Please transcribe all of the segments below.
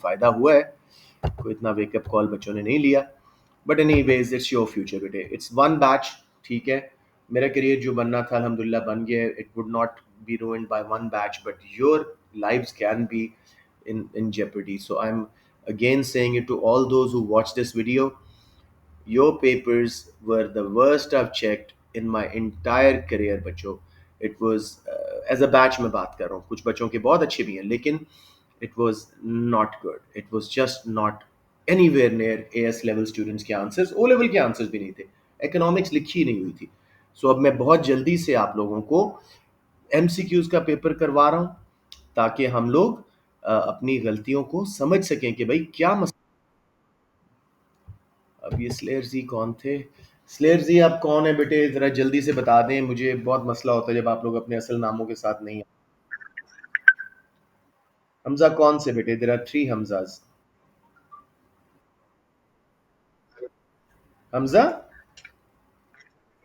फ़ायदा हुआ है, कोई इतना वेकअप कॉल बच्चों ने नहीं लिया। But anyways it's your future बेटे, इट्स वन बैच, ठीक है। मेरा करियर जो बनना था अल्हम्दुलिल्लाह बन गया। It would not be ruined by one batch, but your lives can be in jeopardy. So I'm again saying it to all those who watch this video. Your papers were the worst I've checked in my entire career बच्चों. It was as a batch मैं बात कर रहा हूँ, कुछ बच्चों के बहुत अच्छे भी हैं, लेकिन it was not good. It was just not anywhere near AS level students के आंसर्स, O level के आंसर्स भी नहीं थे, इकोनॉमिक्स लिखी नहीं हुई थी। सो अब मैं बहुत जल्दी से आप लोगों को MCQs का पेपर करवा रहा हूँ, ताकि हम लोग अपनी गलतियों को समझ सकें कि भाई क्या अब ये स्लेयर जी कौन थे? स्लेयर जी आप कौन है बेटे? जरा जल्दी से बता दें, मुझे बहुत मसला होता है जब आप लोग अपने असल नामों के साथ नहीं। हमजा कौन से बेटे? There are 3 Hamzas. Hamza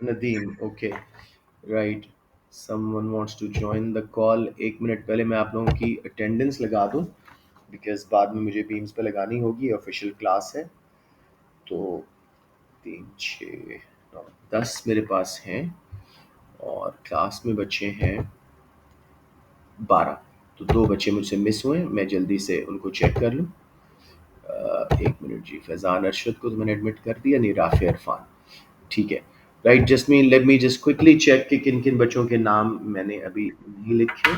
Nadeem, okay right. Someone wants to join the call. एक मिनट पहले मैं आप लोगों की अटेंडेंस लगा दूं, बिकॉज बाद में मुझे बीम्स पे लगानी होगी, ऑफिशियल क्लास है। तो 3 6 9 10 मेरे पास हैं और क्लास में बच्चे हैं 12। तो 2 बच्चे मुझसे मिस हुए हैं, मैं जल्दी से उनको चेक कर लूँ। एक मिनट जी। फैज़ान अरशद को तो मैंने एडमिट कर दिया, नहीं राफ़िया इरफान, ठीक है right. Jasmine let me just quickly check कि किन किन बच्चों के नाम मैंने अभी नहीं लिखे।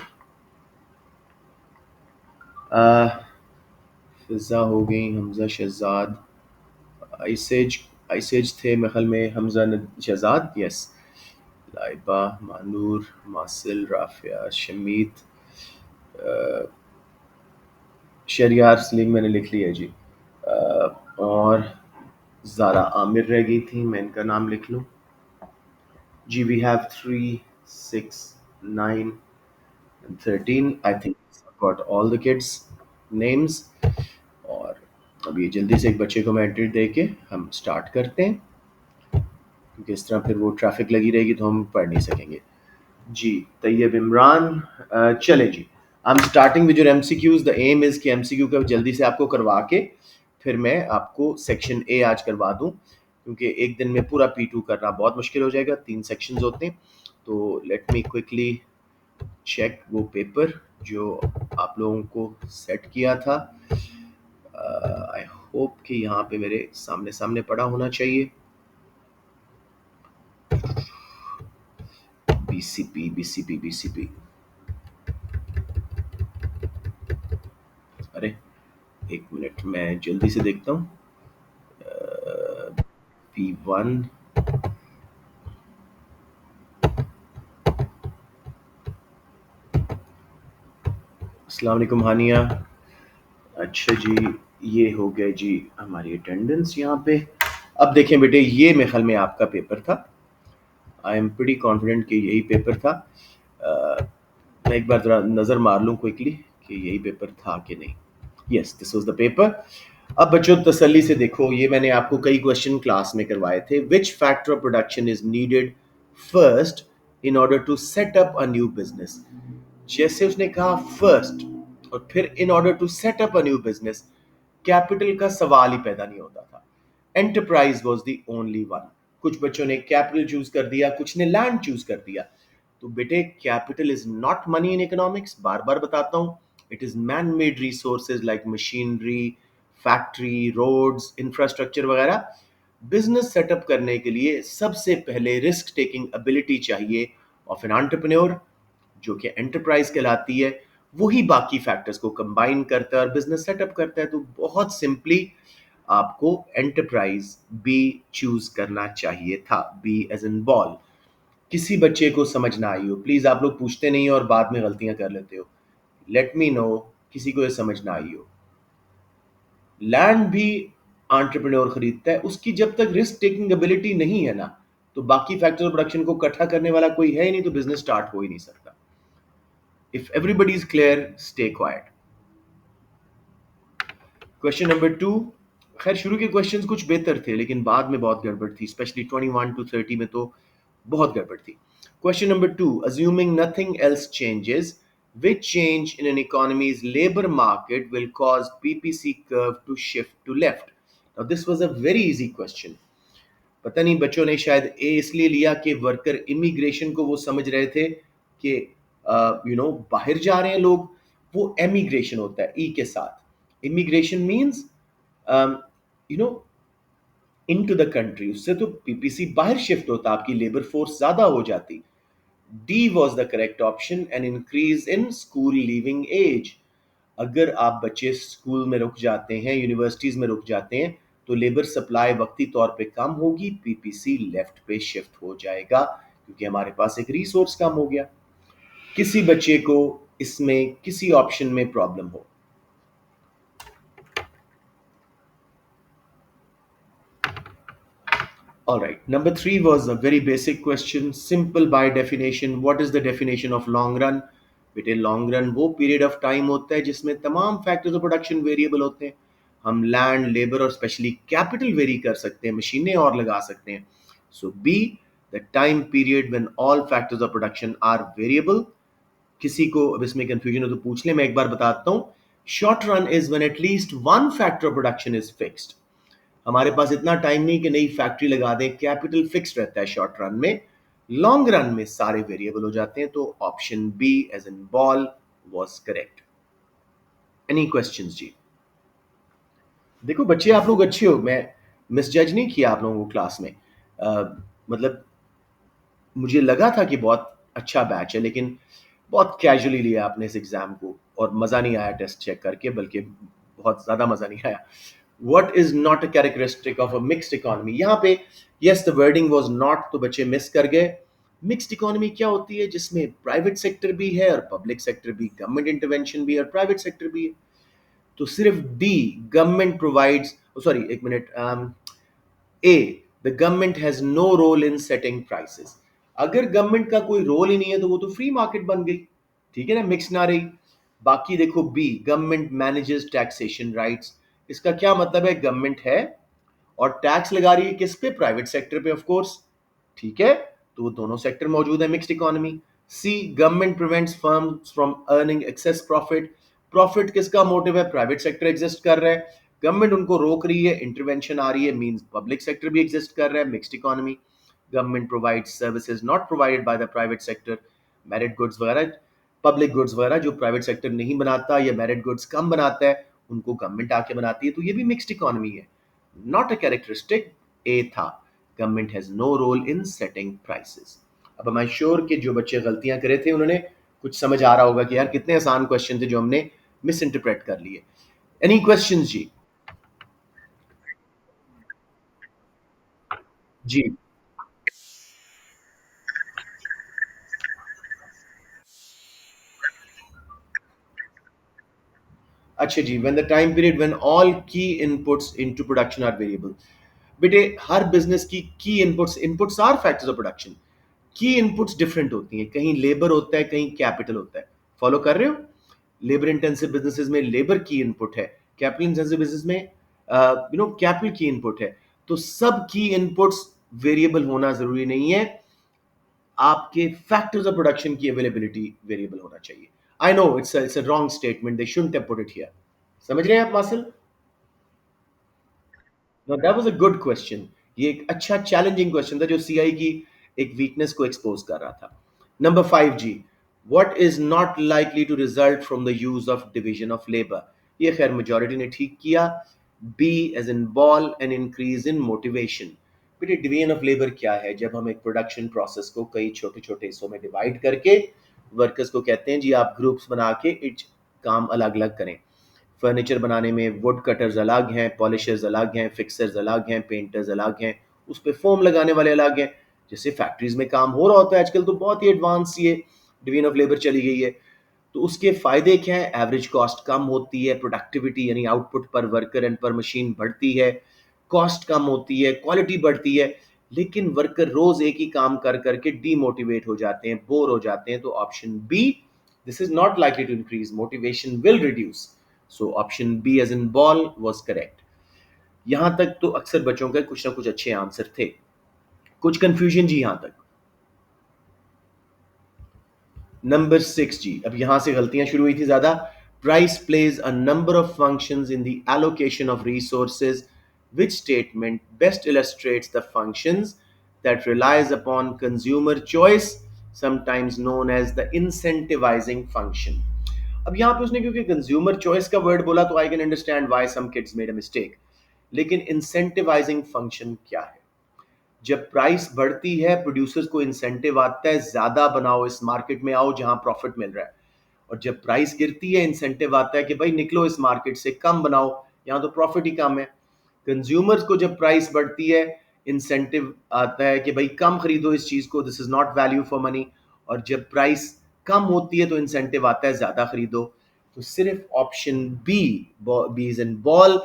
फिज़ा हो गई, हमजा शहजाद, आइसेज आइसेज थे मेरे ख्याल में, हमजा शहजाद, यस। लाइबा, मानूर, मासिल, राफ़िया, शमीत, शरियार सलीम मैंने लिख लिया जी। और ज़ारा आमिर रह गई थी, मैं इनका नाम लिख लूँ जी। We have 3 6 9 13। I think got all the kids names. और अब ये जल्दी से एक बच्चे को मैं एंट्री दे के हम स्टार्ट करते हैं, क्योंकि इस तरह फिर वो ट्रैफिक लगी रहेगी तो हम पढ़ नहीं सकेंगे जी। तैयब इमरान, चले जी। I am starting with your MCQs. The aim is कि एमसीक्यू का जल्दी से आपको करवा के फिर मैं आपको सेक्शन ए आज करवा दूं, क्योंकि एक दिन में पूरा P2 करना बहुत मुश्किल हो जाएगा, 3 सेक्शंस होते हैं। तो लेट मी क्विकली चेक वो पेपर जो आप लोगों को सेट किया था। आई होप कि यहाँ पे मेरे सामने सामने पड़ा होना चाहिए। बीसीपी बीसीपी बीसीपी, अरे एक मिनट मैं जल्दी से देखता हूँ। P1, अस्सलाम वालेकुम हानिया। अच्छा जी, ये हो गया जी हमारी अटेंडेंस यहाँ पे। अब देखें बेटे, ये मेरे ख्याल में आपका पेपर था। आई एम प्रीटी कॉन्फिडेंट कि यही पेपर था। मैं एक बार ज़रा नज़र मार लूँ क्विकली कि यही पेपर था कि नहीं। Yes, this was the paper. अब बच्चों तसल्ली से देखो, ये मैंने आपको कई क्वेश्चन क्लास में करवाए थे। Which factor of production is needed first in order to set up a new business. जैसे उसने कहा फर्स्ट और फिर in order to set up a new business, capital का सवाल ही पैदा नहीं होता था। Enterprise was the only one. कुछ बच्चों ने कैपिटल चूज कर दिया, कुछ ने लैंड चूज कर दिया। तो बेटे capital is not money in economics, बार बार बताता हूं। It is man made resources like machinery, factory, roads, infrastructure वगैरह। बिजनेस सेटअप करने के लिए सबसे पहले रिस्क टेकिंग एबिलिटी चाहिए ऑफ एन एंटरप्रेन्योर, जो कि एंटरप्राइज कहलाती है। वही बाकी फैक्टर्स को कंबाइन करता है और बिजनेस सेटअप करता है। तो बहुत सिंपली आपको एंटरप्राइज बी चूज करना चाहिए था, बी एज इन बॉल। किसी बच्चे को समझ ना आई हो, प्लीज आप लोग पूछते नहीं हो और बाद में गलतियां कर लेते हो। लेट मी नो किसी को ये समझ ना आई हो। लैंड भी एंटरप्रेन्योर खरीदता है, उसकी जब तक रिस्क टेकिंग एबिलिटी नहीं है ना, तो बाकी फैक्टर ऑफ प्रोडक्शन को इकट्ठा करने वाला कोई है ही नहीं, तो बिजनेस स्टार्ट हो ही नहीं सकता। If everybody is clear, stay quiet. Question number 2। खैर शुरू के क्वेश्चंस कुछ बेहतर थे, लेकिन बाद में बहुत गड़बड़ थी, स्पेशली 21 to 30 में तो बहुत गड़बड़ थी। Question number 2, assuming nothing else changes, Which change in an economy's labor market will cause PPC curve to shift to left? Now, this was a very easy question. पता नहीं बच्चों ने शायद ए इसलिए लिया कि वर्कर इमिग्रेशन को वो समझ रहे थे कि बाहर जा रहे हैं लोग, वो एमिग्रेशन होता है ई के साथ। Immigration means you know into the country, उससे तो पीपीसी बाहर शिफ्ट होता, आपकी लेबर फोर्स ज्यादा हो जाती। D was the correct option, an increase in school leaving age. अगर आप बच्चे स्कूल में रुक जाते हैं, यूनिवर्सिटीज में रुक जाते हैं, तो लेबर सप्लाई वक्ती तौर पे कम होगी, पीपीसी लेफ्ट पे शिफ्ट हो जाएगा, क्योंकि हमारे पास एक रिसोर्स कम हो गया। किसी बच्चे को इसमें किसी ऑप्शन में प्रॉब्लम हो? All right. Number three was a very basic question, simple by definition. What is the definition of long run? बेटे लॉन्ग रन वो पीरियड ऑफ टाइम होता है जिसमें तमाम फैक्टर्स ऑफ प्रोडक्शन वेरिएबल होते हैं। हम लैंड, लेबर और स्पेशली कैपिटल वेरी कर सकते हैं, मशीनें और लगा सकते हैं। So B, the time period when all factors of production are variable. किसी को अब इसमें कंफ्यूजन हो तो पूछ ले, मैं एक बार बताता हूँ। Short run is when at least one factor of production is fixed. हमारे पास इतना टाइम नहीं कि नई फैक्ट्री लगा दें, कैपिटल फिक्स रहता है शॉर्ट रन में। लॉन्ग रन में सारे वेरिएबल हो जाते हैं, तो option B as in ball was correct. Any questions जी? देखो बच्चे, आप लोग अच्छे हो, मैं मिसजज नहीं किया आप लोगों को क्लास में। मतलब मुझे लगा था कि बहुत अच्छा बैच है, लेकिन बहुत कैजुअली लिया आपने इस एग्जाम को, और मजा नहीं आया टेस्ट चेक करके, बल्कि बहुत ज्यादा मजा नहीं आया। What is not a characteristic of a mixed economy? यहाँ पे yes the wording was not, तो बच्चे मिस कर गए। मिक्स्ड इकोनॉमी क्या होती है? जिसमें प्राइवेट सेक्टर भी है और पब्लिक सेक्टर भी, गवर्नमेंट इंटरवेंशन भी है और प्राइवेट सेक्टर भी है। तो सिर्फ डी, गवर्नमेंट प्रोवाइड्स, सॉरी एक minute, A, the government has no role in setting prices. अगर गवर्नमेंट का कोई रोल ही नहीं है तो वो तो फ्री मार्केट बन गई, ठीक है ना, मिक्स ना रही। बाकी देखो B, government manages taxation rights. इसका क्या मतलब है? गवर्नमेंट है और टैक्स लगा रही है किस पे? प्राइवेट सेक्टर पे, ऑफ कोर्स, ठीक है। तो वो दोनों सेक्टर मौजूद है mixed economy. C, government prevents firms from earning excess profit. Profit किसका मोटिव है? प्राइवेट सेक्टर एग्जिस्ट कर रहा है, गवर्नमेंट उनको रोक रही है, इंटरवेंशन आ रही है, मींस पब्लिक सेक्टर भी एग्जिस्ट कर रहा है, mixed economy. Government provides services not provided by the private sector, merit goods वगैरह, पब्लिक गुड्स वगैरह जो प्राइवेट सेक्टर नहीं बनाता या मेरिट गुड्स कम बनाता है, उनको गवर्नमेंट आके बनाती है, तो ये भी मिक्स्ड इकोनॉमी है। नॉट अ कैरेक्टरिस्टिक, ए था, government has no role in setting prices. अब मैं श्योर कि जो बच्चे गलतियां करे थे उन्होंने कुछ समझ आ रहा होगा कि यार कितने आसान क्वेश्चन थे जो हमने मिस इंटरप्रेट कर लिए। एनी क्वेश्चन जी? जी, अच्छा जी। When the time period when all key inputs into production are variable. बेटे हर बिजनेस की inputs, inputs are factors of production. Key inputs different होती हैं, कहीं लेबर होता है, कहीं कैपिटल होता है। फॉलो कर रहे हो? लेबर इंटेंसिव बिजनेसेस में लेबर की इनपुट है, कैपिटल इंटेंसिव बिजनेस में कैपिटल की इनपुट है। तो सब की इनपुट्स वेरिएबल होना जरूरी नहीं है, आपके फैक्टर्स ऑफ प्रोडक्शन की अवेलेबिलिटी वेरिएबल होना चाहिए। I know it's a wrong statement, they shouldn't have put it here. समझ रहे हैं आप Vasil? No, that was a good question. ये एक अच्छा चैलेंजिंग क्वेश्चन था जो सीआई की एक वीकनेस को एक्सपोज कर रहा था। नंबर 5 जी, what is not likely to result from the use of division of labour? ये खैर मेजॉरिटी ने ठीक किया। B as in ball, an increase in motivation. बेटे डिवीजन ऑफ लेबर क्या है? जब हम एक प्रोडक्शन प्रोसेस को कई छोटे छोटे हिस्सों में डिवाइड करके वर्कर्स को कहते हैं जी आप ग्रुप्स बना के इच काम अलग अलग करें। फर्नीचर बनाने में वुड कटर्स अलग हैं, पॉलिशर्स अलग हैं, फिक्सर्स अलग हैं, पेंटर्स अलग हैं, उस पे फोम लगाने वाले अलग हैं। जैसे फैक्ट्रीज में काम हो रहा होता है आजकल, तो बहुत ही एडवांस ये डिवीजन ऑफ लेबर चली गई है। तो उसके फायदे क्या है? एवरेज कॉस्ट कम होती है, प्रोडक्टिविटी यानी आउटपुट पर वर्कर एंड पर मशीन बढ़ती है, कॉस्ट कम होती है, क्वालिटी बढ़ती है। लेकिन वर्कर रोज एक ही काम कर करके डीमोटिवेट हो जाते हैं, बोर हो जाते हैं। तो option B, this is not likely to increase motivation, will reduce. So option B as in ball was correct. यहां तक तो अक्सर बच्चों के कुछ ना कुछ अच्छे आंसर थे। कुछ कंफ्यूजन जी यहां तक? नंबर 6 जी, अब यहां से गलतियां शुरू हुई थी ज्यादा. Price plays a number of functions in the allocation of resources. Which statement best illustrates the functions that relies upon consumer choice, sometimes known as the incentivizing function? अब यहाँ पे उसने क्योंकि कंज्यूमर चॉइस का वर्ड बोला तो I can understand why some kids made a mistake. लेकिन incentivising function क्या है? जब प्राइस बढ़ती है प्रोड्यूसर्स को इंसेंटिव आता है ज्यादा बनाओ, इस मार्केट में आओ जहां प्रॉफिट मिल रहा है. और जब प्राइस गिरती है इंसेंटिव आता है कि भाई निकलो इस मार्केट से, कम बनाओ, यहाँ तो प्रॉफिट ही कम है. कंज्यूमर्स को जब प्राइस बढ़ती है इंसेंटिव आता है कि भाई कम खरीदो इस चीज को, this is not value for money. और जब प्राइस कम होती है तो इंसेंटिव आता है ज्यादा खरीदो. तो सिर्फ option B, B is in ball,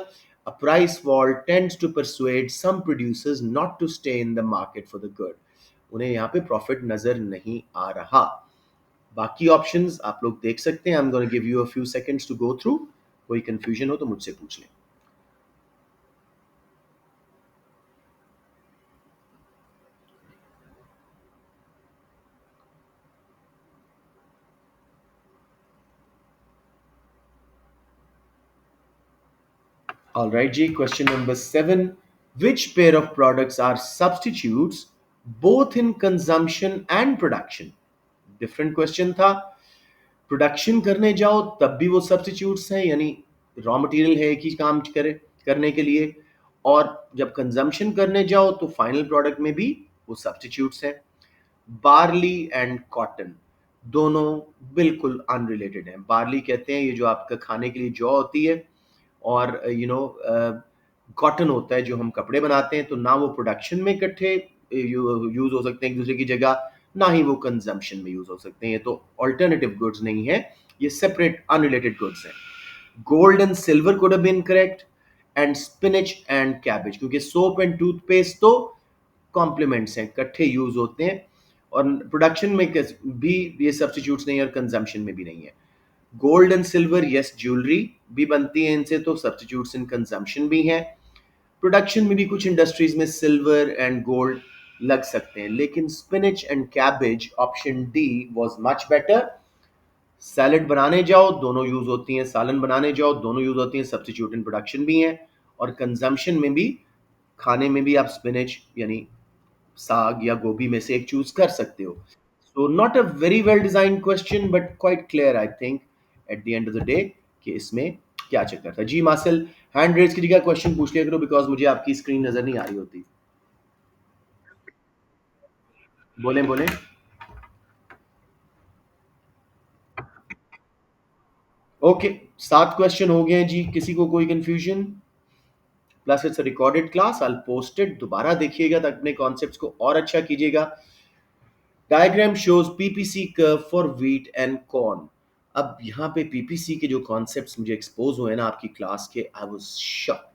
a price fall tends to persuade some producers not to stay in the market for the good. उन्हें यहाँ पे प्रॉफिट नजर नहीं आ रहा. बाकी ऑप्शंस आप लोग देख सकते हैं. I am gonna give you a few seconds to go through. कोई कंफ्यूजन हो तो मुझसे पूछ लें. All right, G. Question number 7. Which pair of products are substitutes both in consumption and production? Different question था. प्रोडक्शन करने जाओ तब भी वो सब्स्टिट्यूट्स हैं, यानी रॉ मटेरियल है एक ही काम करे करने के लिए. और जब कंजम्पशन करने जाओ तो फाइनल प्रोडक्ट में भी वो सब्स्टिट्यूट्स हैं. बार्ली एंड कॉटन दोनों बिल्कुल अनरिलेटेड हैं. बार्ली कहते हैं ये जो आपका खाने के लिए जौ होती है, और कॉटन होता है जो हम कपड़े बनाते हैं. तो ना वो प्रोडक्शन में इकट्ठे यूज हो सकते हैं एक दूसरे की जगह, ना ही वो कंजम्पशन में यूज हो सकते हैं. ये तो ऑल्टरनेटिव गुड्स नहीं है, ये सेपरेट अनरिलेटेड गुड्स हैं. Gold and silver could have been correct, and spinach and cabbage, क्योंकि सोप एंड टूथपेस्ट तो कॉम्प्लीमेंट्स हैं, इकट्ठे यूज होते हैं. और प्रोडक्शन में भी ये सब्स्टिट्यूट्स नहीं है और कंजम्पशन में भी नहीं है. Gold and silver, yes, jewellery भी बनती है इनसे, तो सब्स्टिट्यूट्स इन कंजम्पशन भी हैं. प्रोडक्शन में भी कुछ इंडस्ट्रीज में सिल्वर एंड गोल्ड लग सकते हैं. लेकिन spinach and cabbage, option D was much better. Salad बनाने जाओ दोनों यूज होती हैं, सालन बनाने जाओ दोनों यूज होती हैं, सब्स्टिट्यूट इन प्रोडक्शन भी हैं. और कंजम्पशन में भी, खाने में भी आप स्पिनच यानी साग या गोभी में से एक चूज कर सकते हो. So not a very well design question but quite clear I think at the end of the day कि इसमें क्या चक्कर था. जी मासिल, हैंड रेज कीजिएगा, क्वेश्चन पूछ लिया करो बिकॉज मुझे आपकी स्क्रीन नजर नहीं आ रही होती. बोलें बोलें. ओके, 7 क्वेश्चन हो गए हैं जी. किसी को कोई confusion? Plus it's recorded class, I post it, दोबारा देखिएगा तो अपने कॉन्सेप्ट्स को और अच्छा कीजिएगा. Diagram shows PPC curve for wheat and corn. अब यहाँ पे पीपीसी के जो कॉन्सेप्ट्स मुझे एक्सपोज हुए ना आपकी क्लास के, I was shocked.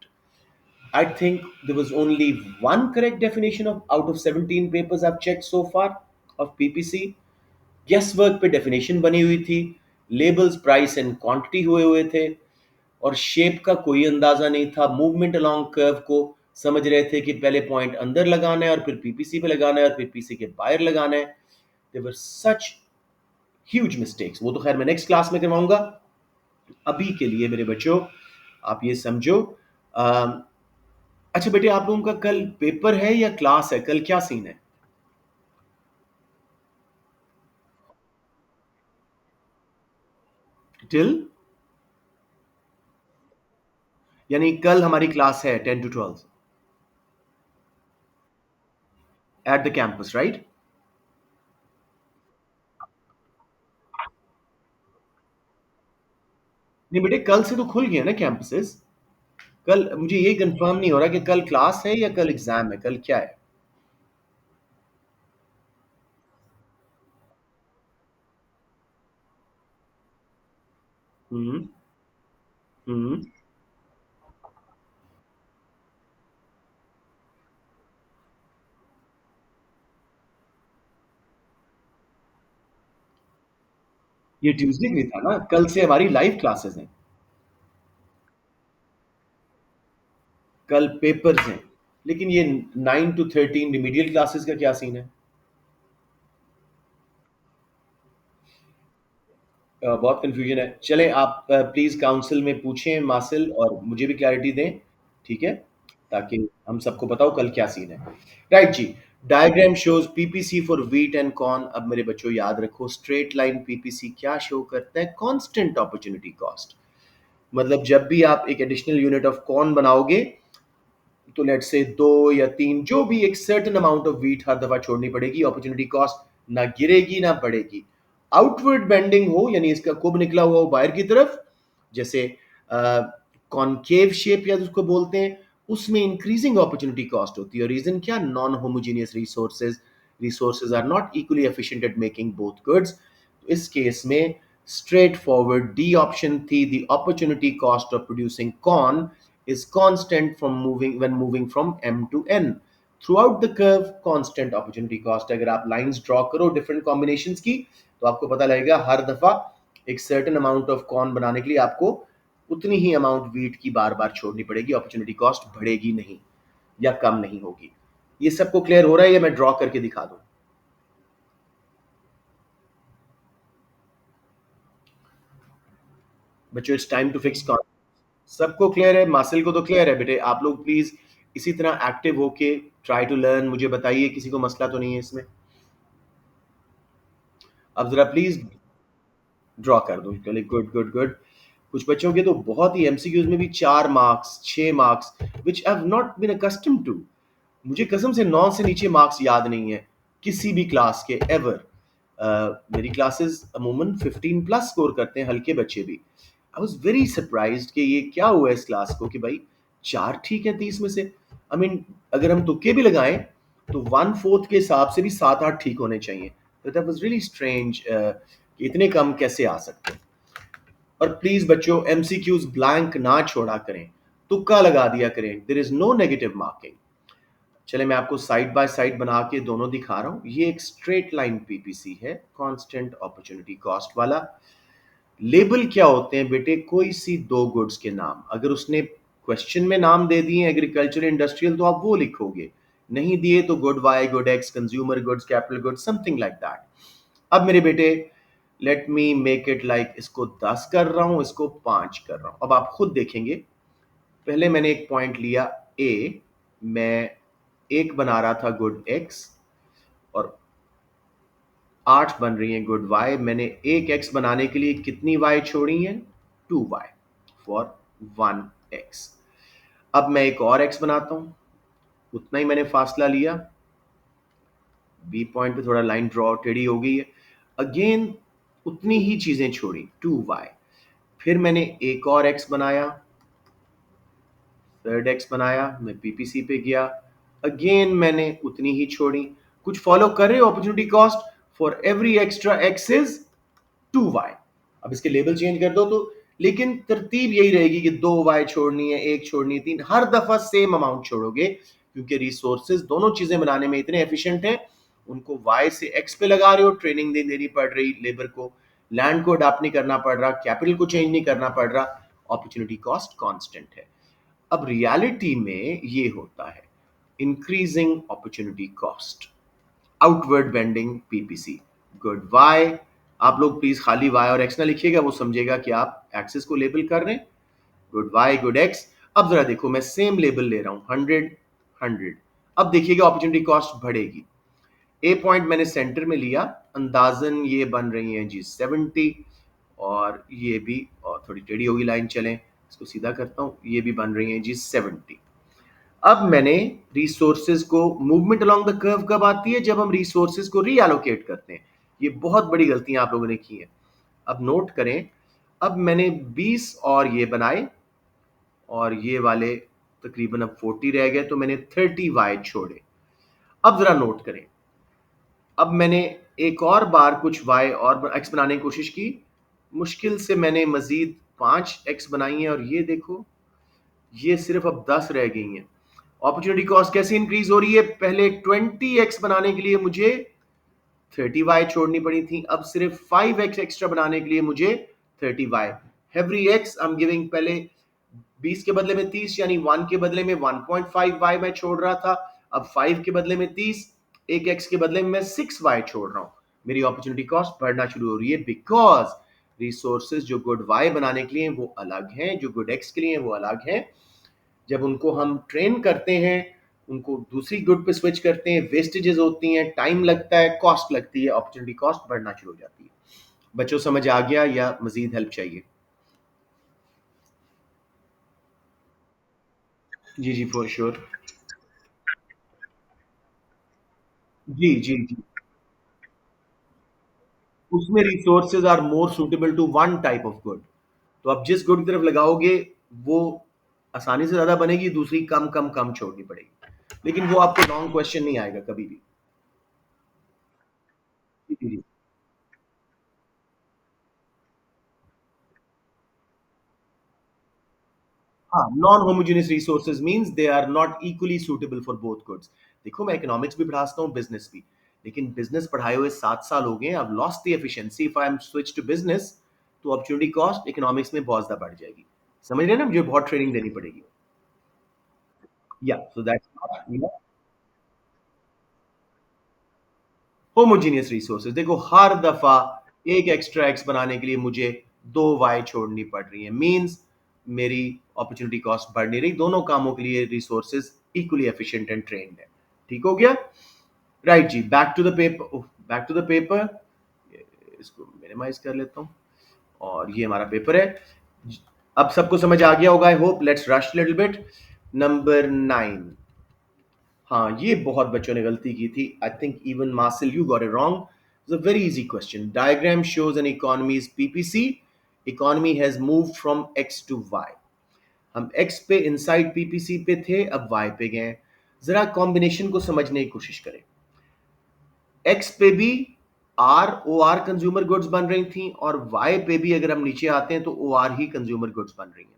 I think there was only one correct definition of out of 17 papers I've checked so far of PPC. Guess work पे डेफिनेशन बनी हुई थी, लेबल्स प्राइस एंड क्वांटिटी हुए हुए थे, और शेप का कोई अंदाजा नहीं था. मूवमेंट अलोंग कर्व को समझ रहे थे कि पहले पॉइंट अंदर लगाना है और फिर पीपीसी पे लगाना है और फिर पीसी के बाहर लगाना है. There were such huge mistakes. वो तो खैर मैं नेक्स्ट क्लास में करवाऊंगा. अभी के लिए मेरे बच्चों आप ये समझो. अच्छा बेटे, आप लोगों का कल पेपर है या क्लास है? कल क्या सीन है? टिल, यानी कल हमारी क्लास है 10 to 12 at the campus, right? नहीं बेटे, कल से तो खुल गया ना कैंपसेस. कल मुझे ये कंफर्म नहीं हो रहा कि कल क्लास है या कल एग्जाम है, कल क्या है? हम्म. हम्म. ये ट्यूसडे भी था ना, कल से हमारी लाइव क्लासेस हैं. कल पेपर्स हैं. लेकिन ये 9 to 13 रिमीडियल क्लासेस का क्या सीन है? बहुत कंफ्यूजन है। चलें आप प्लीज काउंसिल में पूछें मासिल और मुझे भी क्लैरिटी दें, ठीक है, ताकि हम सबको बताओ कल क्या सीन है। राइट जी। Diagram shows PPC for wheat and corn. अब मेरे बच्चों याद रखो, स्ट्रेट लाइन पीपीसी क्या शो करता है? Constant opportunity cost. मतलब जब भी आप एक एडिशनल यूनिट ऑफ कॉर्न बनाओगे तो लेट से दो या तीन, जो भी एक सर्टेन अमाउंट ऑफ व्हीट हर दफा छोड़नी पड़ेगी, अपॉर्चुनिटी कॉस्ट ना गिरेगी ना बढ़ेगी। आउटवर्ड बेंडिंग हो, यानी इसका कुब निकला हुआ हो बाहर की तरफ, जैसे कॉनकेव शेप या उसको बोलते हैं, उसमें इंक्रीजिंग अपॉर्चुनिटी कॉस्ट होती है। और रीजन क्या? Non homogeneous resources are not equally efficient at making both goods. तो इस केस में स्ट्रेट फॉरवर्ड डी ऑप्शन थी, the opportunity cost of producing corn is constant from moving when moving from M to N. Throughout the curve, constant opportunity cost। अगर आप lines draw करो different combinations की, तो आपको पता लगेगा हर दफा एक सर्टेन अमाउंट ऑफ कॉर्न बनाने के लिए आपको उतनी ही अमाउंट वीट की बार बार छोड़नी पड़ेगी, अपॉर्चुनिटी कॉस्ट बढ़ेगी नहीं या कम नहीं होगी। ये सबको क्लियर हो रहा है? ये मैं ड्रॉ करके दिखा दूं बच्चों। It's time to fix. सबको क्लियर है? मासिल को तो क्लियर है बेटे। आप लोग प्लीज इसी तरह एक्टिव होके ट्राई टू लर्न, मुझे बताइए किसी को मसला तो नहीं है इसमें। अब जरा प्लीज ड्रॉ कर दो। चलिए, गुड गुड गुड। कुछ बच्चों के तो बहुत ही एमसीक्यूज में भी 4 marks 6 marks, which I have not been accustomed to. मुझे कसम से 9 से नीचे मार्क्स याद नहीं है किसी भी क्लास के एवर। मेरी क्लासेस अमूमन 15 प्लस स्कोर करते हैं, हल्के बच्चे भी। आई वॉज वेरी सरप्राइज कि ये क्या हुआ इस क्लास को कि भाई 4 ठीक है 30 में से। आई मीन अगर हम तुक्के भी लगाएं तो 1/4 के हिसाब से भी 7-8 ठीक होने चाहिए। तो दैट वाज रियली स्ट्रेंज कि इतने कम कैसे आ सकते हैं। और प्लीज बच्चों एमसीक्यूज ब्लैंक ना छोड़ा करें, तुक्का लगा दिया करें। There is no negative marking. चले मैं आपको साइड बाय साइड बना के दोनों दिखा रहा हूं। ये एक स्ट्रेट लाइन पीपीसी है, कांस्टेंट अपॉर्चुनिटी कॉस्ट वाला। लेबल क्या होते हैं बेटे? कोई सी दो गुड्स के नाम, अगर उसने क्वेश्चन में नाम दे दिए एग्रीकल्चर इंडस्ट्रियल तो आप वो लिखोगे, नहीं दिए तो good Y, good X, consumer goods, capital goods, something like that. अब मेरे बेटे let me make it like, इसको 10 कर रहा हूं, इसको 5 कर रहा हूं। अब आप खुद देखेंगे, पहले मैंने एक पॉइंट लिया ए, मैं एक बना रहा था गुड एक्स और 8 बन रही है गुड वाई। मैंने एक एक्स बनाने के लिए कितनी वाई छोड़ी है? 2y for 1x। अब मैं एक और x बनाता हूं, उतना ही मैंने फासला लिया। बी पॉइंट पे थोड़ा लाइन ड्रॉ टेढ़ी हो गई है, अगेन उतनी ही चीजें छोड़ी 2y। फिर मैंने एक और x बनाया, थर्ड x बनाया, मैं पीपीसी पे गया, अगेन मैंने उतनी ही छोड़ी। कुछ फॉलो कर रहे हो? Opportunity cost for every extra x is 2y। अब इसके लेबल चेंज कर दो तो, लेकिन तरतीब यही रहेगी कि 2y छोड़नी है, एक छोड़नी है, 3, हर दफा सेम अमाउंट छोड़ोगे, क्योंकि रिसोर्सेज दोनों चीजें बनाने में इतने एफिशिएंट हैं। उनको y से x पे लगा रहे हो, ट्रेनिंग देनी पड़ रही लेबर को, लैंड को अडाप्ट नहीं करना पड़ रहा, कैपिटल को चेंज नहीं करना पड़ रहा, अपॉर्चुनिटी कॉस्ट कांस्टेंट है। अब रियलिटी में ये होता है increasing opportunity cost, outward bending PPC, good Y. आप लोग प्लीज खाली वाई और एक्स ना लिखिएगा, वो समझेगा कि आप एक्सिस को लेबल कर रहे हैं, गुड वाई गुड एक्स। अब जरा देखो, मैं सेम लेबल ले रहा हूं 100 100। अब देखिएगा अपॉर्चुनिटी कॉस्ट बढ़ेगी। ए पॉइंट मैंने सेंटर में लिया, अंदाजन ये बन रही है जी 70, और ये भी, और थोड़ी टेढ़ी होगी लाइन, चलें इसको सीधा करता हूं, ये भी बन रही है जी 70। अब मैंने रिसोर्सेज को, मूवमेंट अलोंग द कर्व कब आती है? जब हम रिसोर्सेज को रीएलोकेट करते हैं। ये बहुत बड़ी गलतियां आप लोगों ने की है। अब नोट करें, अब मैंने 20 और ये बनाए, और ये वाले तकरीबन अब 40 रह गए, तो मैंने 30 वाई छोड़े। अब जरा नोट करें, अब मैंने एक और बार कुछ वाई और एक्स बनाने की कोशिश की, मुश्किल से मैंने मजीद 5 एक्स बनाई हैं, और ये देखो ये सिर्फ अब 10 रह गई हैं। अपॉर्चुनिटी कॉस्ट कैसे इंक्रीज हो रही है? पहले 20x बनाने के लिए मुझे 30y छोड़नी पड़ी थी, अब सिर्फ 5x एक्स्ट्रा बनाने के लिए मुझे 30y। Every x I am giving, पहले 20 के बदले में 30, यानी 1 के बदले में 1.5y मैं छोड़ रहा था, अब 5 के बदले में 30, एक x के बदले में मैं 6y छोड़ रहा हूं। मेरी अपॉर्चुनिटी कॉस्ट बढ़ना शुरू हो रही है, बिकॉज रिसोर्सेज जो गुड वाई बनाने के लिए हैं, वो अलग हैं, जो गुड एक्स के लिए हैं, वो अलग हैं। जब उनको हम ट्रेन करते हैं, उनको दूसरी गुड पे स्विच करते हैं, वेस्टेजेस होती हैं, टाइम लगता है, कॉस्ट लगती है, अपॉर्चुनिटी कॉस्ट बढ़ना शुरू हो जाती है। बच्चों समझ आ गया या मजीद हेल्प चाहिए? जी जी, फॉर श्योर। जी जी जी, उसमें resources are more suitable to one type of good. तो आप जिस गुड की तरफ लगाओगे, वो आसानी से ज्यादा बनेगी, दूसरी कम कम कम छोड़नी पड़ेगी, लेकिन वो आपको लॉन्ग क्वेश्चन नहीं आएगा कभी भी। जी जी। हाँ, non homogeneous resources means they are not equally suitable for both goods. देखो, मैं इकोनॉमिक्स भी पढ़ाता हूँ, बिजनेस भी, लेकिन बिजनेस पढ़ाए हुए 7 साल हो गए, अब lost the efficiency, if I am switch to business, तो अपॉर्चुनिटी कॉस्ट इकोनॉमिक्स में बहुत ज्यादा बढ़ जाएगी। समझ रहे हैं ना, मुझे बहुत ट्रेनिंग देनी पड़ेगी। या सो दैट्स होमोजीनियस रिसोर्सेज। देखो, हर दफा एक एक्स्ट्रा एक्स बनाने के लिए मुझे 2 वाई छोड़नी पड़ रही है, मींस मेरी अपॉर्चुनिटी कॉस्ट बढ़ नहीं रही, दोनों कामों के लिए resources equally efficient and trained है। ठीक हो गया? राइट जी, back to the paper, back to the paper. इसको मिनिमाइज कर लेता हूँ, और ये हमारा पेपर है। अब सबको समझ आ गया होगा, I hope. Let's rush little bit. Number 9। हाँ, ये बहुत बच्चों ने गलती की थी। I think even Marcel, you got it wrong. It's a very easy question. Diagram shows an economy's PPC. Economy has moved from X to Y. हम X पे इनसाइड पीपीसी पे थे, अब वाई पे गए। जरा कॉम्बिनेशन को समझने की कोशिश करें। एक्स पे भी R O R consumer goods बन रही थी, और वाई पे भी अगर हम नीचे आते हैं तो ओ आर ही कंज्यूमर गुड्स बन रही हैं।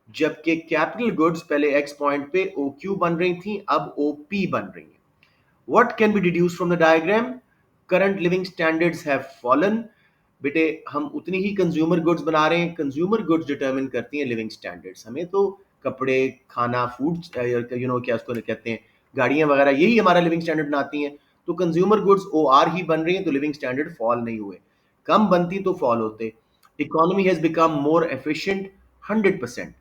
जबकि कैपिटल गुड्स पहले एक्स पॉइंट पे ओ क्यू बन रही थी, अब ओ पी बन रही हैं। What can be deduced from the diagram? Current living standards have fallen. बेटे, हम उतनी ही कंज्यूमर गुड्स बना रहे हैं। कंज्यूमर गुड्स डिटरमिन करती हैं लिविंग स्टैंडर्ड्स। हमें तो कपड़े, खाना, फूड, क्या उसको कहते हैं, गाड़ियां वगैरह, यही हमारा लिविंग स्टैंडर्ड बनाती हैं। तो कंज्यूमर गुड्स ओ आर ही बन रही हैं, तो लिविंग स्टैंडर्ड फॉल नहीं हुए। कम बनती तो फॉल होते। Economy has become more efficient, 100%।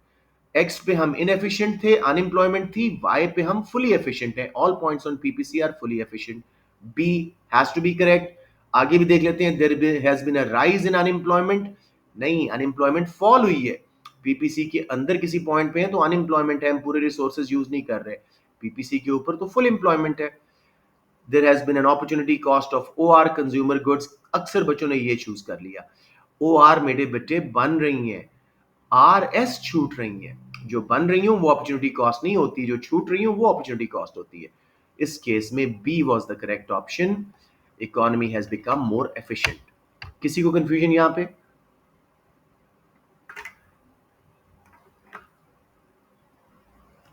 X पे हम इनएफिशिएंट थे, अनएम्प्लॉयमेंट थी। वाई पे हम फुली एफिशिएंट हैं, all points on PPC are fully efficient. B has to be correct. आगे भी देख लेते हैं। There has been a rise in unemployment. नहीं, अनएम्प्लॉयमेंट फॉल हुई है। पीपीसी के अंदर किसी पॉइंट पे है तो अनएम्प्लॉयमेंट है, हम पूरे रिसोर्सेज यूज नहीं कर रहे। पीपीसी के ऊपर तो फुल एम्प्लॉयमेंट है। There has been an opportunity cost of O R consumer goods. अक्सर बच्चों ने ये चूज कर लिया। ओ आर मेरे बेटे बन रही हैं, आर एस छूट रही हैं। जो बन रही हूं वो अपॉर्चुनिटी कॉस्ट नहीं होती, जो छूट रही हूं वो अपॉर्चुनिटी कॉस्ट होती है। इस केस में B was the correct option. Economy has become more efficient. किसी को कंफ्यूजन यहां पे?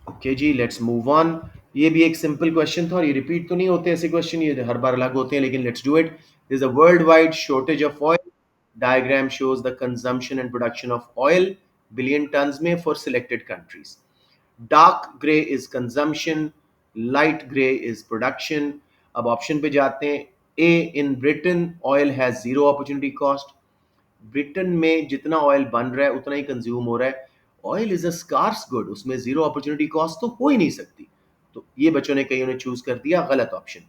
ओके जी, लेट्स मूव ऑन। ये भी एक सिंपल क्वेश्चन था, और ये रिपीट तो नहीं होते ऐसे क्वेश्चन, ये हर बार अलग होते हैं, लेकिन let's do it. There is a world wide shortage of oil. Diagram shows the consumption and production of oil billion tons में for selected countries. Dark grey is consumption, light grey is production. अब option पे जाते हैं। A, in Britain oil has zero opportunity cost. Britain में जितना oil बन रहा है उतना ही कंज्यूम हो रहा है। Oil is a scarce good, उसमें जीरो अपॉर्चुनिटी कॉस्ट तो हो ही नहीं सकती। तो ये बच्चों ने, कईयों ने चूज कर दिया गलत option.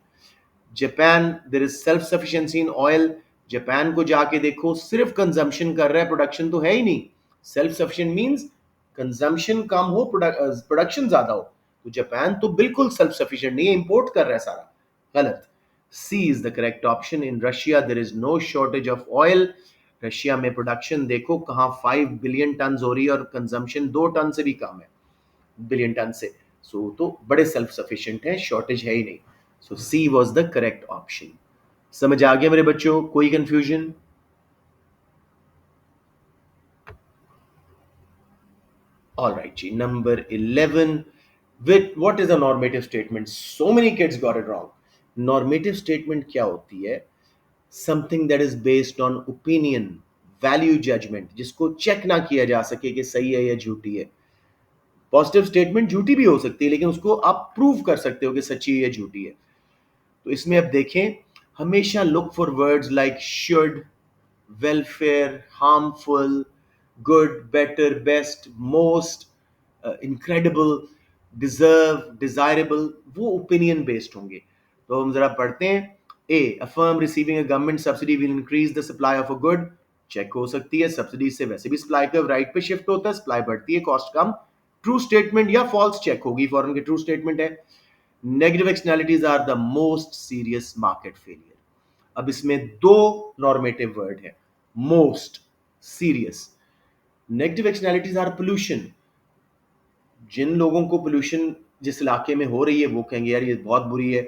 Japan, there is self sufficiency in oil. Japan को जाके देखो, सिर्फ कंजम्पशन कर रहा है, प्रोडक्शन तो है ही नहीं। सेल्फ सफिशिएंट मींस कंजम्पशन कम हो, प्रोडक्शन ज्यादा हो। तो जापान तो बिल्कुल सेल्फ सफिशिएंट नहीं है, इंपोर्ट कर रहा है सारा। गलत। C is the correct option. In Russia there is no shortage of oil. Russia में प्रोडक्शन देखो कहां 5 बिलियन टन हो रही है, और कंजम्पशन 2 टन से भी कम है, बिलियन टन से। सो तो बड़े सेल्फ सफिशिएंट है, शॉर्टेज है ही नहीं। So C was the correct option. समझ आ गया मेरे बच्चों? कोई कंफ्यूजन? ऑल राइट जी, number 11। With what is a normative statement? So many kids got it wrong. Normative statement क्या होती है? Something that is based on opinion, value, judgement, जिसको चेक ना किया जा सके कि सही है या झूठी है। पॉजिटिव स्टेटमेंट झूठी भी हो सकती है, लेकिन उसको आप प्रूव कर सकते हो कि सच्ची है या झूठी है। तो इसमें अब देखें, हमेशा look for words like should, welfare, harmful, good, better, best, most, incredible, deserve, desirable, वो ओपिनियन बेस्ड होंगे। तो हम जरा पढ़ते हैं। A, a firm receiving a government subsidy will increase the supply of a good. Check हो सकती है, सब्सिडी से वैसे भी सप्लाई कर्व राइट पे शिफ्ट होता है, सप्लाई बढ़ती है, कॉस्ट कम। ट्रू स्टेटमेंट या फॉल्स चेक होगी, फॉरन की ट्रू स्टेटमेंट है। Negative externalities are the most serious market failure. अब इसमें दो नॉर्मेटिव वर्ड है, most, serious. Negative externalities are pollution. जिन लोगों को पोल्यूशन जिस इलाके में हो रही है वो कहेंगे यार ये बहुत बुरी है।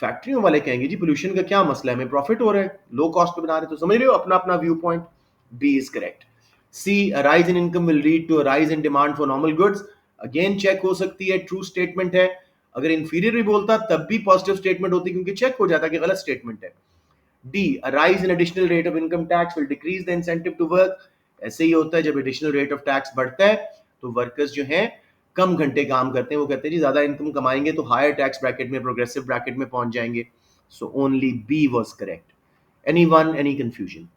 फैक्ट्रियों वाले कहेंगे जी पोल्यूशन का क्या मसला है, हमें प्रॉफिट हो रहा है, लो कॉस्ट पे बना रहे, तो समझ रहे हो, अपना अपना view point. B is correct. C, a rise in income will lead to a rise in demand for normal goods. Again check हो सकती है, ट्रू स्टेटमेंट है। अगर इंफीरियर भी बोलता तब भी पॉजिटिव स्टेटमेंट होती, क्योंकि चेक हो जाता कि गलत स्टेटमेंट है। D, a rise in additional rate of income tax will decrease the incentive to work. ऐसे ही होता है, जब एडिशनल रेट ऑफ टैक्स बढ़ता है तो वर्कर्स जो हैं कम घंटे काम करते हैं, वो कहते हैं जी ज्यादा इनकम कमाएंगे तो हायर टैक्स ब्रैकेट में, प्रोग्रेसिव ब्रैकेट में पहुंच जाएंगे। So only B was correct. Anyone, any confusion?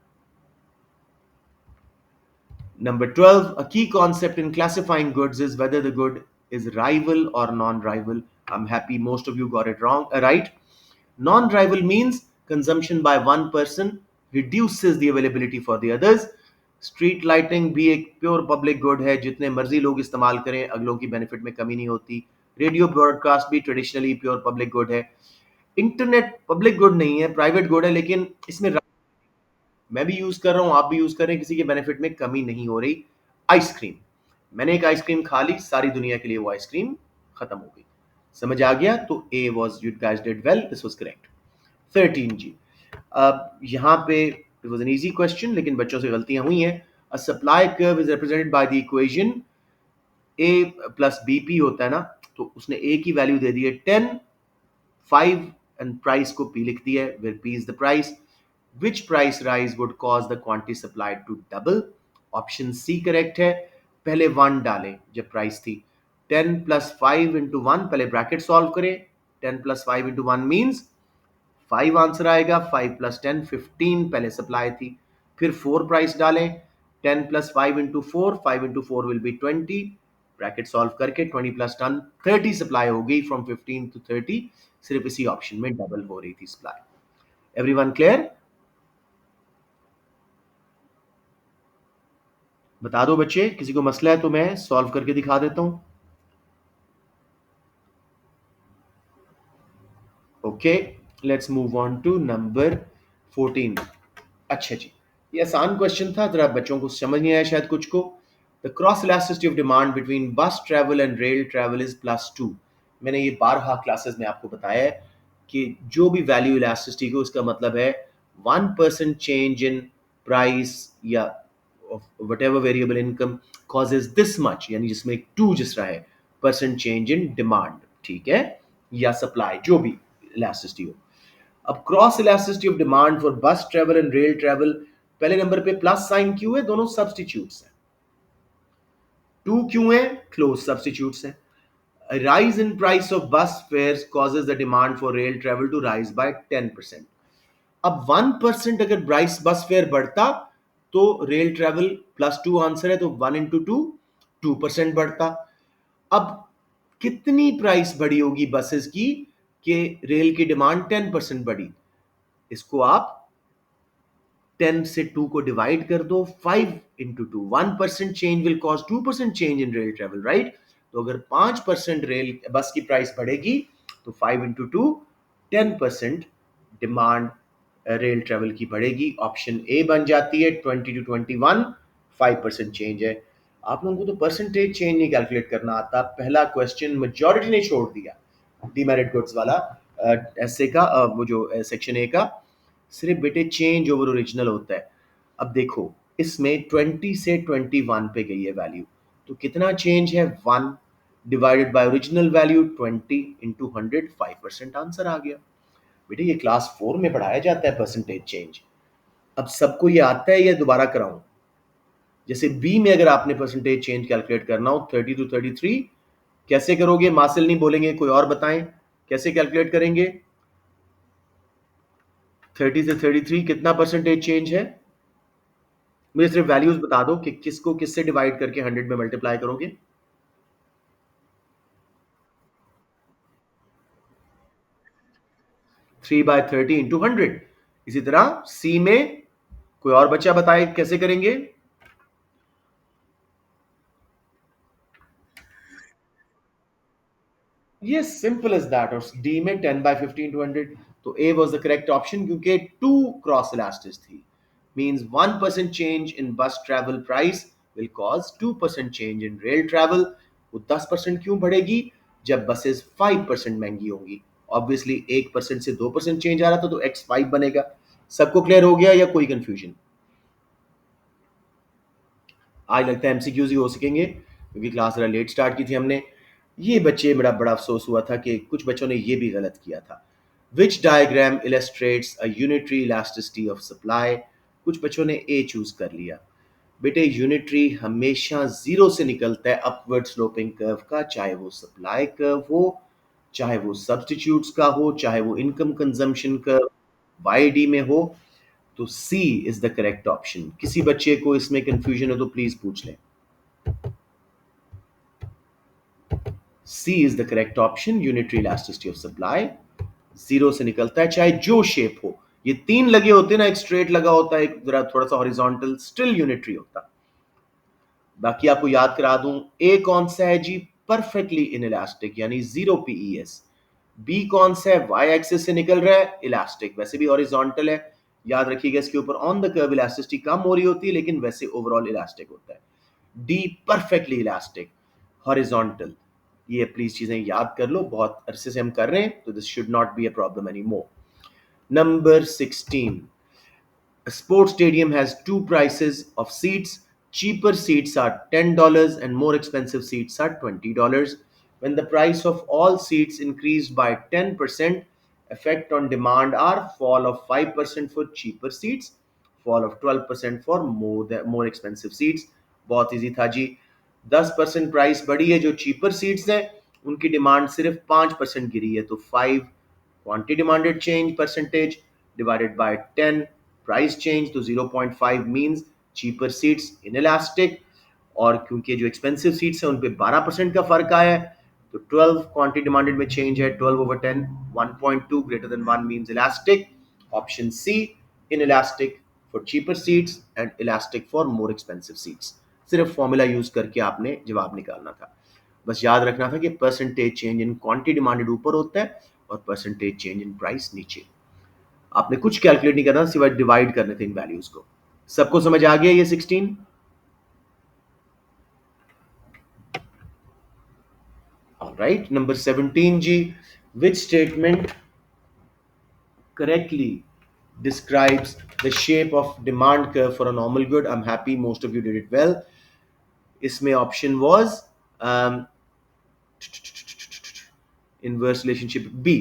Number 12, a key concept in classifying goods is whether the good is rival or non-rival. I'm happy most of you got it wrong, right? Non-rival means consumption by one person reduces the availability for the others. Street lighting भी एक pure public good है, जितने मर्जी लोग इस्तेमाल करें अगलों की benefit में कमी नहीं होती। रेडियो ब्रॉडकास्ट भी ट्रेडिशनली प्योर पब्लिक गुड है। इंटरनेट पब्लिक गुड नहीं है, प्राइवेट गुड है, लेकिन इसमें मैं भी यूज कर रहा हूं, आप भी यूज कर रहे हैं, किसी के बेनिफिट में कमी नहीं हो रही। आइसक्रीम, मैंने एक आइसक्रीम खा ली, सारी दुनिया के लिए वो आइसक्रीम खत्म हो गई। समझ आ गया? तो ए was, you guys did well, this was correct. 13 जी। अब यहाँ पे it was an easy question, लेकिन बच्चों से गलतियां हुई हैं। A supply curve is represented by the equation A plus BP होता है ना, तो उसने ए की वैल्यू दे दी है 10, 5 एंड प्राइस को पी लिख दिया है, where p is the price. Which price rise would cause the quantity supplied to double? Option C correct है। पहले 1 डालें जब प्राइस थी, 10 प्लस 5 इंटू 1, पहले ब्रैकेट सॉल्व करें। 10 प्लस 5 इंटू 1 मीन्स 5 आंसर आएगा। 5 प्लस 10 15 पहले सप्लाई थी। फिर 4 प्राइस डालें, 10 plus 5 into 4, 5 into 4 will be 20, bracket solve करके 20 प्लस 10 30 सप्लाई हो गई, फ्रॉम 15 टू 30। सिर्फ इसी ऑप्शन में डबल हो रही थी सप्लाई। Everyone clear? बता दो बच्चे, किसी को मसला है तो मैं सॉल्व करके दिखा देता हूं। Okay, let's move on to number 14। अच्छा जी, ये आसान क्वेश्चन था, जरा बच्चों को समझ नहीं आया शायद कुछ को। The cross elasticity of demand between bus travel and rail travel is +2। मैंने ये 12 क्लासेस में आपको बताया है कि जो भी वैल्यू इलास्टिसिटी को, उसका मतलब है 1% चेंज इन प्राइस या whatever variable income causes this much, यानी जिसमें 2 जिस रहा है, परसेंट चेंज इन डिमांड, ठीक है, या सप्लाई, जो भी इलास्टिसिटी हो। अब cross elasticity of demand for bus travel and rail travel, पहले नंबर पे प्लस साइन क्यों है? दोनों सब्सटीट्यूट्स हैं। 2 क्यों है? क्लोज सब्सटीट्यूट्स हैं। Rise in price of bus fares causes the demand for rail travel to rise by 10%। अब 1% अगर प्राइस बस फेयर बढ़ता तो रेल ट्रेवल +2 आंसर है, तो 1 इंटू 2 2% बढ़ता। अब कितनी प्राइस बढ़ी होगी बसेस की कि रेल की डिमांड 10% बढ़ी? इसको आप 10 से 2 को डिवाइड कर दो, 5 into 2, 1% change will cause 2% change in rail travel, right? तो अगर 5% रेल बस की प्राइस बढ़ेगी तो 5 इंटू 2 10% डिमांड रेल ट्रेवल की बढ़ेगी। ऑप्शन ए बन जाती है। 20 टू 21 5% चेंज है। आप लोगों को तो परसेंटेज चेंज नहीं कैलकुलेट करना आता। पहला क्वेश्चन मेजॉरिटी ने छोड़ दिया, डीमेरिट गुड्स वाला, ऐसे का वो जो सेक्शन ए का, सिर्फ बेटे चेंज ओवर ओरिजिनल होता है। अब देखो इसमें 20 से 21 पे गई है वैल्यू, तो कितना चेंज है? 1 divided by original value 20 into 100, 5% answer आ गया। बेटे ये क्लास 4 में पढ़ाया जाता है परसेंटेज चेंज। अब सबको ये आता है या दोबारा कराऊं? जैसे बी में अगर आपने परसेंटेज चेंज कैलकुलेट करना हो 30 टू 33, कैसे करोगे? मासिल नहीं बोलेंगे, कोई और बताएं कैसे कैलकुलेट करेंगे? 30 से 33 कितना परसेंटेज चेंज है? मुझे सिर्फ वैल्यूज बता दो कि किसको किससे डिवाइड करके 100 में मल्टीप्लाई करोगे। 3/30 × 100। इसी तरह सी में कोई और बच्चा बताए कैसे करेंगे। ये सिंपल इज दैट। और डी में 10/15 × 100। तो ए वॉज द करेक्ट ऑप्शन क्योंकि टू क्रॉस इलास्टिस थी। मीन्स 1% चेंज इन बस travel price will cause 2% change in rail travel. वो 10% क्यों बढ़ेगी जब बसेस 5% महंगी होंगी। ऑब्वियसली 1% से 2% चेंज आ रहा था तो x5 बनेगा। सबको क्लियर हो गया या कोई कंफ्यूजन। आज लगता है एमसीक्यूज ही हो सकेंगे क्योंकि क्लास जरा लेट स्टार्ट की थी हमने। ये बच्चे बड़ा बड़ा अफसोस हुआ था कि कुछ बच्चों ने ये भी गलत किया था। Which diagram illustrates a unitary elasticity of supply. कुछ बच्चों ने ए चूज कर लिया। बेटे यूनिटरी हमेशा जीरो से निकलता है अपवर्ड स्लोपिंग कर्व का, चाहे वो सप्लाई कर्व हो, चाहे वो सब्सटीट्यूट्स का हो, चाहे वो income consumption curve Y D में हो। तो C is the correct option. किसी बच्चे को इसमें कंफ्यूजन हो तो प्लीज पूछ लें। C is the correct option, unitary elasticity of supply. Zero से निकलता है चाहे जो शेप हो। ये तीन लगे होते हैं ना, एक स्ट्रेट लगा होता है, एक जरा थोड़ा सा हॉरिजॉन्टल, स्टिल यूनिटरी होता। बाकी आपको याद करा दूं, ए कौन सा है जी, परफेक्टली इनइलास्टिक यानी 0 पीईएस। बी कौन सा है, वाई एक्सिस से निकल रहा है, इलास्टिक, वैसे भी हॉरिजॉन्टल है। याद रखिएगा इसके ऊपर ऑन द कर्व इलास्टिसिटी कम हो रही होती है लेकिन वैसे ओवरऑल इलास्टिक होता है। D perfectly elastic, horizontal. ये प्लीज चीजें याद कर लो, बहुत अरसे से हम कर रहे हैं तो this should not be a problem any more. Number 16। A sports stadium has two prices of seats. Cheaper seats are $10 and more expensive seats are $20. When the price of all seats increased by 10%, effect on demand are fall of 5% for cheaper seats, fall of 12% for more expensive seats. बहुत easy था जी। 10% price बढ़ी है, जो cheaper seats हैं उनकी demand सिर्फ 5% गिरी है, तो 5 quantity demanded change percentage divided by 10 price change, तो 0.5 मींस चीपर सीट्स इनइलास्टिक। और क्योंकि जो एक्सपेंसिव सीट्स हैं उन पे 12% का फर्क आया है, तो 12 क्वांटिटी डिमांडेड में चेंज है, 12/10, 1.2 greater than 1 means elastic. Option C, inelastic for cheaper seats and elastic for more expensive seats. सिर्फ फॉर्मूला यूज करके आपने जवाब निकालना था। बस याद रखना था कि percentage change in quantity demanded ऊपर होता है और परसेंटेज चेंज इन प्राइस नीचे। आपने कुछ कैलकुलेट नहीं करना, सिवाय डिवाइड करने थे इन वैल्यूज को। सबको समझ आ गया ये 16? ऑलराइट, नंबर 17 जी। Which statement correctly describes the shape of demand curve for a normal good? I'm happy most of you did it well. इसमें option was inverse relationship. B,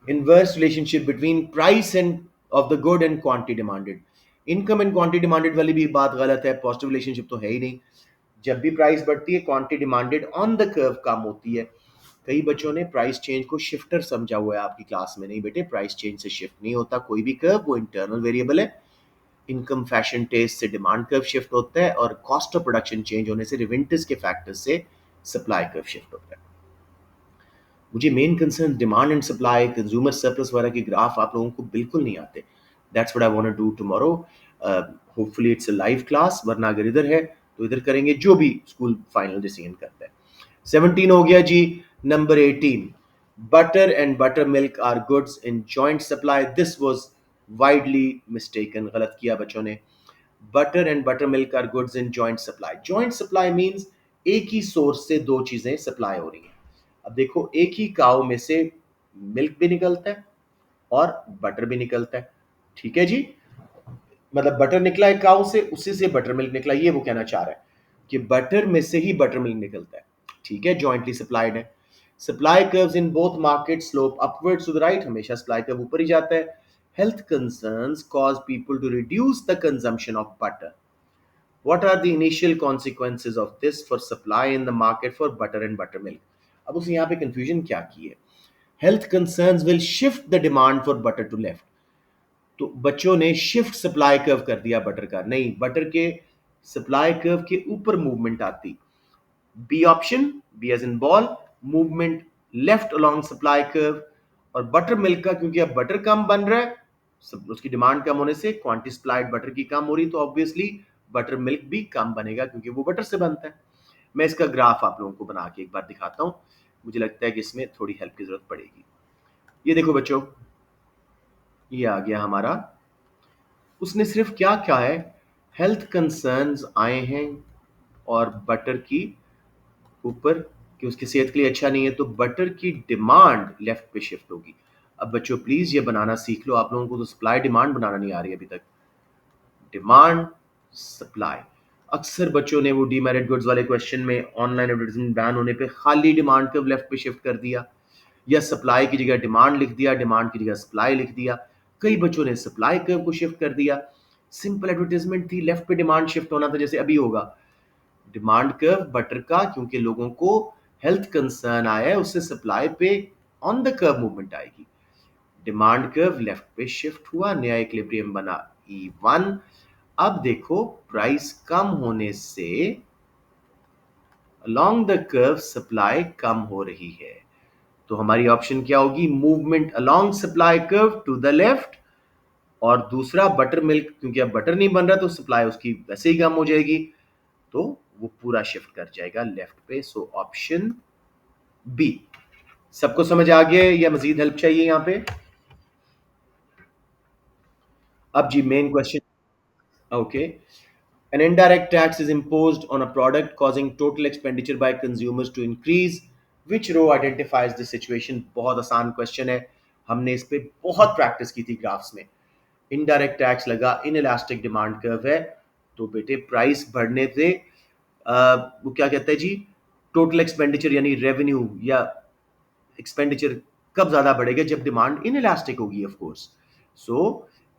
inverse relationship between price and of the good and quantity demanded. Income and quantity demanded वाली भी बात गलत है, positive relationship तो है ही नहीं। जब भी प्राइस बढ़ती है quantity demanded on the curve कम होती है। कई बच्चों ने प्राइस चेंज को शिफ्टर समझा हुआ है आपकी क्लास में। नहीं बेटे, प्राइस चेंज से शिफ्ट नहीं होता कोई भी कर्व, वो इंटरनल वेरिएबल है। इनकम फैशन टेस्ट से डिमांड कर्व शिफ्ट होता है और कॉस्ट ऑफ प्रोडक्शन चेंज होने से रिवेंटिस के फैक्टर से सप्लाई कर्व शिफ्ट होता है। मुझे main concern demand and supply, consumer surplus वगैरह के ग्राफ आप लोगों को बिल्कुल नहीं आते। That's what I want to do tomorrow. Hopefully it's a live class, वरना अगर इधर है तो इधर करेंगे, जो भी स्कूल फाइनल डिसीजन करता है। 17 हो गया जी। Number 18। Butter and buttermilk are goods in joint supply. This was widely mistaken, गलत किया बच्चों ने। Butter and buttermilk are goods in joint supply. Joint supply means एक ही सोर्स से दो चीजें सप्लाई हो रही हैं। अब देखो, एक ही काऊ में से मिल्क भी निकलता है और बटर भी निकलता है। ठीक है जी, मतलब बटर निकला है काऊ से, उसी से बटर मिल्क निकला, ये वो कहना चाह रहा है कि बटर में से ही बटर मिल्क निकलता है। ठीक है, जॉइंटली सप्लाइड है। Supply curves in both market slope upwards to the right, हमेशा सप्लाई कर्व ऊपर ही जाता है। Health concerns cause people to reduce the consumption of butter. What are the initial consequences of this for supply in the market for butter and buttermilk? अब उसे यहाँ पे confusion क्या की है? Health concerns will shift the demand for butter to left. तो बच्चों ने शिफ्ट सप्लाई कर्व कर दिया बटर का। नहीं, बटर के सप्लाई कर्व के ऊपर मूवमेंट आती। B option, B as in ball, movement left along supply curve. और बटर मिल्क का, क्योंकि अब बटर कम बन रहा है, उसकी डिमांड कम होने से क्वांटिटी सप्लाइड बटर की कम हो रही, तो ऑब्वियसली बटर मिल्क भी कम बनेगा क्योंकि वो बटर से बनता है। मैं इसका ग्राफ आप लोगों को बना के एक बार दिखाता हूं, मुझे लगता है कि इसमें थोड़ी हेल्प की जरूरत पड़ेगी। ये देखो बच्चों, ये आ गया हमारा। उसने सिर्फ क्या क्या है, हेल्थ कंसर्न्स आए हैं और बटर की ऊपर, कि उसकी सेहत के लिए अच्छा नहीं है, तो बटर की डिमांड लेफ्ट पे शिफ्ट होगी। अब बच्चों प्लीज ये बनाना सीख लो, आप लोगों को तो सप्लाई डिमांड बनाना नहीं आ रही अभी तक। डिमांड सप्लाई, अक्सर बच्चों ने वो डीमेरिट गुड्स वाले क्वेश्चन में ऑनलाइन एडवर्टाइजमेंट बैन होने पे खाली डिमांड कर्व लेफ्ट पे शिफ्ट कर दिया, या सप्लाई की जगह डिमांड लिख दिया, डिमांड की जगह सप्लाई लिख दिया। कई बच्चों ने सप्लाई कर्व को शिफ्ट कर दिया। सिंपल एडवर्टाइजमेंट थी, लेफ्ट पे डिमांड शिफ्ट होना था जैसे अभी होगा। डिमांड कर्व बटर का, क्योंकि लोगों को हेल्थ कंसर्न आया है, उससे सप्लाई पे ऑन द कर्व मूवमेंट आएगी। डिमांड कर्व लेफ्ट पे शिफ्ट हुआ, नया इक्विलिब्रियम बना E1। अब देखो प्राइस कम होने से अलोंग द कर्व सप्लाई कम हो रही है, तो हमारी ऑप्शन क्या होगी, movement along supply curve to the left. और दूसरा बटर मिल्क, क्योंकि अब बटर नहीं बन रहा तो सप्लाई उसकी वैसे ही कम हो जाएगी, तो वो पूरा शिफ्ट कर जाएगा लेफ्ट पे। So option B. सबको समझ आ गया या मजीद हेल्प चाहिए यहां पे? अब जी main question. Okay. An indirect tax is imposed on a product causing total expenditure by consumers to increase. Which row identifies the situation? बहुत आसान क्वेश्चन है, हमने इस पे बहुत प्रैक्टिस की थी ग्राफ्स में। इनडायरेक्ट टैक्स लगा, इन इलास्टिक डिमांड कर्व है, तो बेटे प्राइस बढ़ने से वो क्या कहता है जी, टोटल एक्सपेंडिचर यानी रेवेन्यू या एक्सपेंडिचर कब ज्यादा बढ़ेगा, जब डिमांड इन इलास्टिक होगी of course. So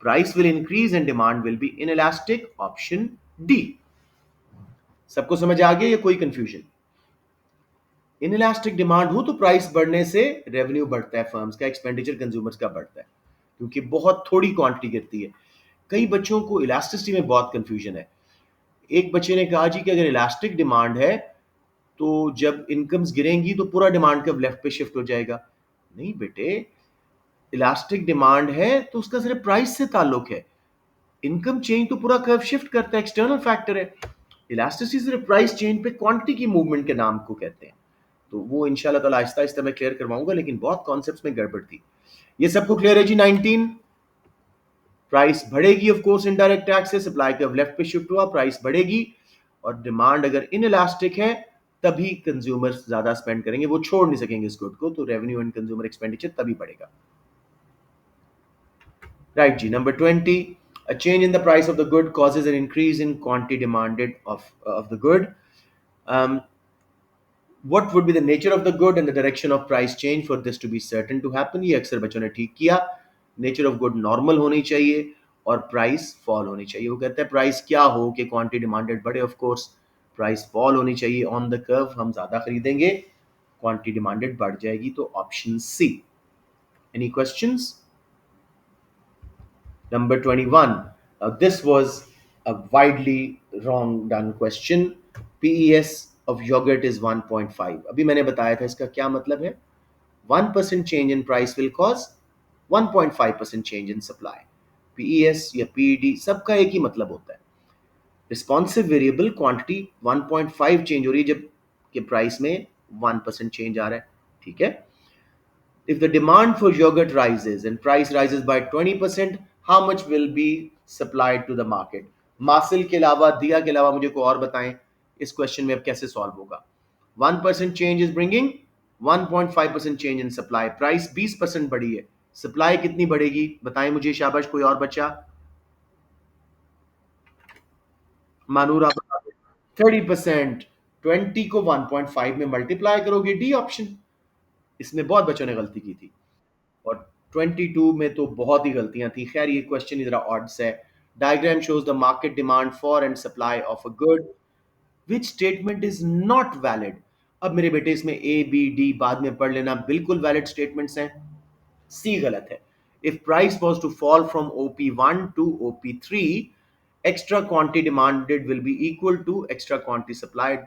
price will increase and demand will be in elastic, option D. सबको समझ आ गया या कोई कंफ्यूजन? इनइलास्टिक डिमांड हो तो प्राइस बढ़ने से रेवेन्यू बढ़ता है फर्म्स का, एक्सपेंडिचर कंज्यूमर्स का बढ़ता है, क्योंकि बहुत थोड़ी क्वांटिटी गिरती है। कई बच्चों को इलास्टिसिटी में बहुत कंफ्यूजन है। एक बच्चे ने कहा जी कि अगर इलास्टिक डिमांड है तो जब इनकम्स गिरेंगी तो पूरा डिमांड कर्व लेफ्ट पे शिफ्ट हो जाएगा। नहीं बेटे, इलास्टिक डिमांड है तो उसका सिर्फ प्राइस से ताल्लुक है। इनकम चेंज तो पूरा कर्व शिफ्ट करता है, एक्सटर्नल फैक्टर है। इलास्टिसिटी सिर्फ प्राइस चेंज पे क्वांटिटी की मूवमेंट के नाम को कहते हैं। तो वो इंशाल्लाह ताला आहिस्ता आहिस्ता मैं क्लियर करवाऊंगा, लेकिन बहुत कॉन्सेप्ट्स में गड़बड़ थी। ये सबको क्लियर है जी? 19 प्राइस बढ़ेगी ऑफ कोर्स इनडायरेक्ट टैक्स से, सप्लाई कर्व लेफ्ट पे शिफ्ट हुआ, प्राइस बढ़ेगी। और डिमांड अगर इनइलास्टिक है तभी कंज्यूमर्स ज्यादा स्पेंड करेंगे, वो छोड़ नहीं सकेंगे इस गुड को, तो रेवेन्यू एंड कंज्यूमर एक्सपेंडिचर तभी बढ़ेगा। राइट जी, number 20, a change in the price of the good causes an increase in quantity demanded of the good. um, what would be the nature of the good and the direction of price change for this to be certain to happen? ये अक्सर बच्चों ने ठीक किया। Nature of good normal होनी चाहिए और price fall होनी चाहिए। वो कहते हैं प्राइस क्या हो कि क्वांटिटी डिमांडेड बढ़े, ऑफ कोर्स प्राइस फॉल होनी चाहिए, ऑन द कर्व हम ज्यादा खरीदेंगे, क्वांटिटी डिमांडेड बढ़ जाएगी, तो option C. Any questions? Number 21. This was a widely wrong done question. PES of yogurt is 1.5. अभी मैंने बताया था इसका क्या मतलब है। 1% change in price will cause 1.5% change in supply. PES या PED सबका एक ही मतलब होता है। रिस्पॉन्सिव वेरिएबल क्वांटिटी 1.5 चेंज हो रही है जब के प्राइस में 1% चेंज आ रहा है, ठीक है। If the demand for yogurt rises and price rises by 20%, how much will be supplied to the market? मासिल के अलावा, दिया के अलावा मुझे कोई और बताएं इस क्वेश्चन में अब कैसे सॉल्व होगा। 1% change is bringing 1.5% change in supply. Price 20% बढ़ी है, सप्लाई कितनी बढ़ेगी बताएं मुझे, शाबाश कोई और बच्चा। मानूर आप बता 30%। 20 को 1.5 में मल्टीप्लाई करोगे, डी ऑप्शन। इसमें बहुत बच्चों ने गलती की थी, और 22 में तो बहुत ही गलतियां थी। खैर ये क्वेश्चन जरा ऑड्स है। Diagram shows the market demand for and supply of a good, which statement is not valid. अब मेरे बेटे इसमें ए बी डी बाद में पढ़ लेना, बिल्कुल वैलिड स्टेटमेंट्स हैं। सी गलत है। If price was to fall from OP1 to OP3 extra quantity demanded will be equal to extra quantity supplied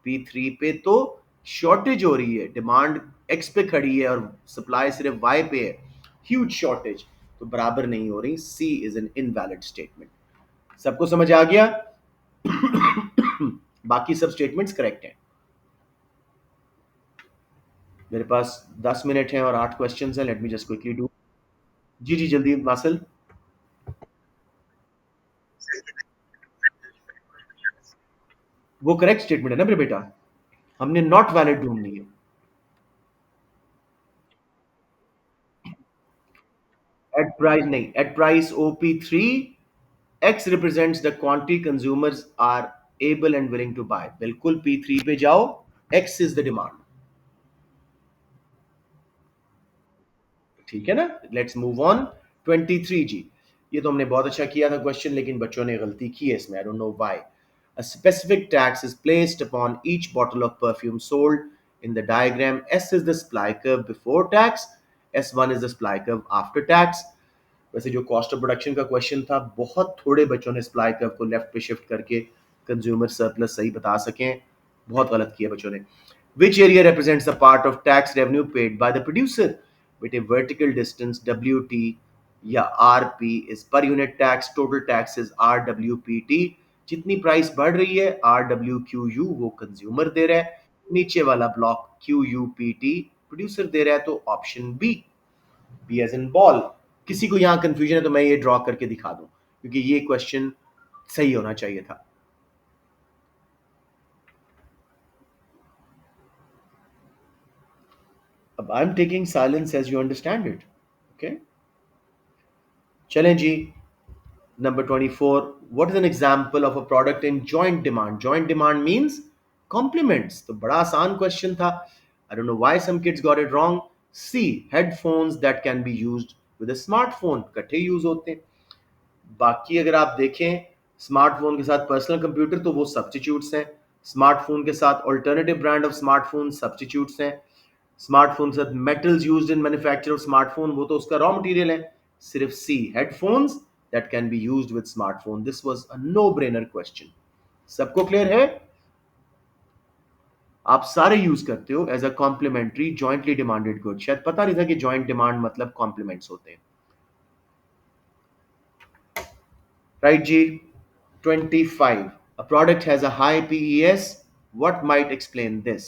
P3 पे। तो शॉर्टेज हो रही है, डिमांड X पे खड़ी है और सप्लाई सिर्फ Y पे है, ह्यूज शॉर्टेज, तो बराबर नहीं हो रही। C is an invalid statement. सबको समझ आ गया? बाकी सब स्टेटमेंट्स करेक्ट हैं। मेरे पास 10 मिनट हैं और 8 क्वेश्चंस हैं। Let me just quickly do. जी जी, जल्दी वासल। वो करेक्ट स्टेटमेंट है ना मेरे बेटा, हमने नॉट वैलिड ढूंढनी है। एट प्राइस नहीं, at price OP3 X represents the quantity consumers are able and willing to buy। बिल्कुल P3 पे जाओ, X is the demand। ठीक है ना? Let's move on. 23 जी, ये तो हमने बहुत अच्छा किया था क्वेश्चन, लेकिन बच्चों ने गलती की है इसमें। आई don't know why. A specific tax is placed upon each bottle of perfume sold in the diagram। S is the supply curve before tax, S1 is the supply curve after tax। वैसे जो cost of production का question था, बहुत थोड़े बच्चों ने supply curve को left पे शिफ्ट करके कंज्यूमर सरप्लस सही बता सकें, बहुत गलत किया बच्चों ने। Which area represents the part of tax revenue paid by the producer? With A vertical distance WT या RP is per unit tax, total tax is RWPT। जितनी प्राइस बढ़ रही है RWQU वो कंज्यूमर दे रहा है, नीचे वाला ब्लॉक QUPT प्रोड्यूसर दे रहा है। तो option B as in ball. किसी को यहां कंफ्यूजन है तो मैं ये ड्रॉ करके दिखा दूं, क्योंकि ये क्वेश्चन सही होना चाहिए था। अब I am taking silence as you understand it. Okay, चलें जी। Number 24, what is an example of a product in joint demand? Joint demand means complements. तो बड़ा आसान क्वेश्चन था। I don't know why some kids got it wrong. C, headphones that can be used with a smartphone, इकट्ठे use होते हैं। बाकी अगर आप देखें, स्मार्टफोन के साथ पर्सनल कंप्यूटर तो वो सब्स्टिट्यूट्स हैं, स्मार्टफोन के साथ alternative brand of smartphone substitutes हैं, स्मार्टफोन के साथ metals used in manufacture of smartphone वो तो उसका रॉ मटेरियल है। सिर्फ C, headphones that can be used with smartphone. This was a no brainer question. सबको क्लियर है? आप सारे यूज करते हो as a complementary jointly demanded good. शायद पता नहीं था कि जॉइंट डिमांड मतलब कॉम्प्लीमेंट्स होते हैं। राइट जी। 25, a product has a high PES, what might explain this?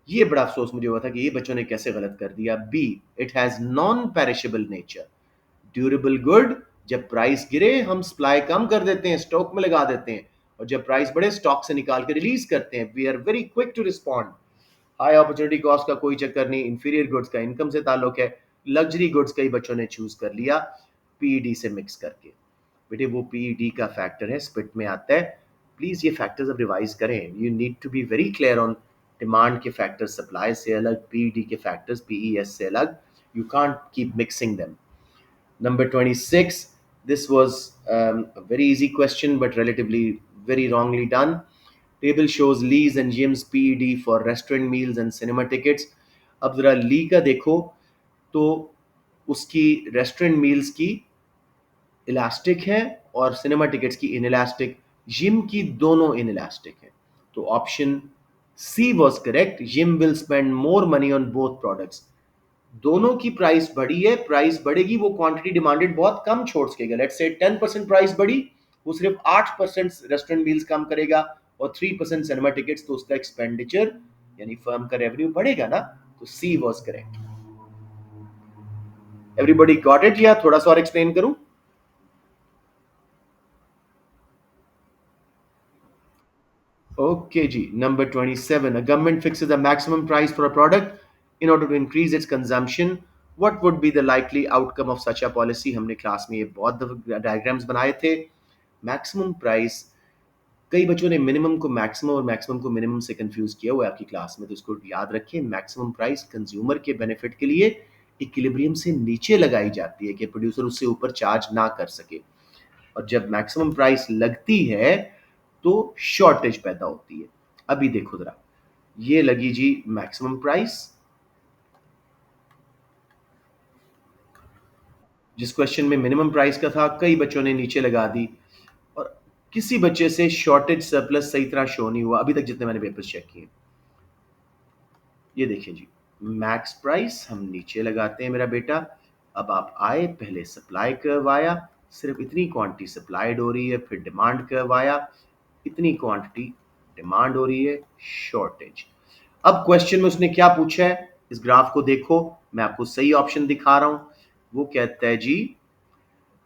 ये बड़ा अफसोस मुझे हुआ था कि ये बच्चों ने कैसे गलत कर दिया। B, it has non perishable nature. Durable good, जब प्राइस गिरे हम सप्लाई कम कर देते हैं, स्टॉक में लगा देते हैं, और जब प्राइस बढ़े स्टॉक से निकाल के रिलीज करते हैं। We are very quick to respond. High opportunity cost का कोई चक्कर नहीं, इंफीरियर गुड्स का इनकम से ताल्लुक है, लग्जरी गुड्स कई बच्चों ने चूज कर लिया पीईडी से मिक्स करके। बेटे वो पीईडी का फैक्टर है, स्पिट में आता है। प्लीज ये फैक्टर्स अब रिवाइज करें। You need to be very clear on demand के फैक्टर्स, सप्लाई से अलग, पीईडी के फैक्टर्स पीईएस से अलग। You can't keep mixing them. Number 26, this was a very easy question but relatively very wrongly done। Table shows Lee's and Jim's PED for restaurant meals and cinema tickets। अब जरा ली का देखो तो उसकी restaurant meals की elastic है और cinema tickets की इनइलास्टिक। जिम की दोनों इनइलास्टिक है। तो option C was correct. Gym will spend more money on both products. दोनों की प्राइस बढ़ी है, प्राइस बढ़ेगी, वो क्वांटिटी डिमांडेड बहुत कम छोड़ सकेगा। लेट्स से 10% प्राइस बढ़ी, वो सिर्फ 8% रेस्टोरेंट मील्स कम करेगा और 3% सिनेमा टिकट्स, तो उसका एक्सपेंडिचर यानी फर्म का रेवेन्यू बढ़ेगा ना। तो C was correct. Everybody got it या थोड़ा सा और एक्सप्लेन करूं? ओके जी। Number 27, a government fixes a maximum price for a product in order to increase its consumption। what would be the likely outcome of such a policy? हमने class में ये बहुत डायग्राम्स बनाए थे। मैक्सिमम प्राइस, कई बच्चों ने मिनिमम को मैक्सिमम और मैक्सिमम को मिनिमम से कंफ्यूज किया हुआ है आपकी क्लास में, तो इसको याद रखें। मैक्सिमम प्राइस कंज्यूमर के बेनिफिट के लिए इक्विलिब्रियम से नीचे लगाई जाती है कि प्रोड्यूसर उससे ऊपर चार्ज ना कर सके, और जब मैक्सिमम प्राइस लगती है तो शॉर्टेज पैदा होती है। अभी देखो जरा, ये लगी जी मैक्सिमम प्राइस। जिस क्वेश्चन में मिनिमम प्राइस का था, कई बच्चों ने नीचे लगा दी, और किसी बच्चे से शॉर्टेज सरप्लस सही तरह शो नहीं हुआ अभी तक जितने मैंने पेपर्स चेक किए। ये देखिए जी, मैक्स प्राइस हम नीचे लगाते हैं मेरा बेटा। अब आप आए, पहले सप्लाई कर्व आया, सिर्फ इतनी क्वांटिटी सप्लाइड हो रही है, फिर डिमांड कर्व आया, इतनी क्वांटिटी डिमांड हो रही है, शॉर्टेज। अब क्वेश्चन में उसने क्या पूछा है, इस ग्राफ को देखो, मैं आपको सही ऑप्शन दिखा रहा हूं। वो कहता है जी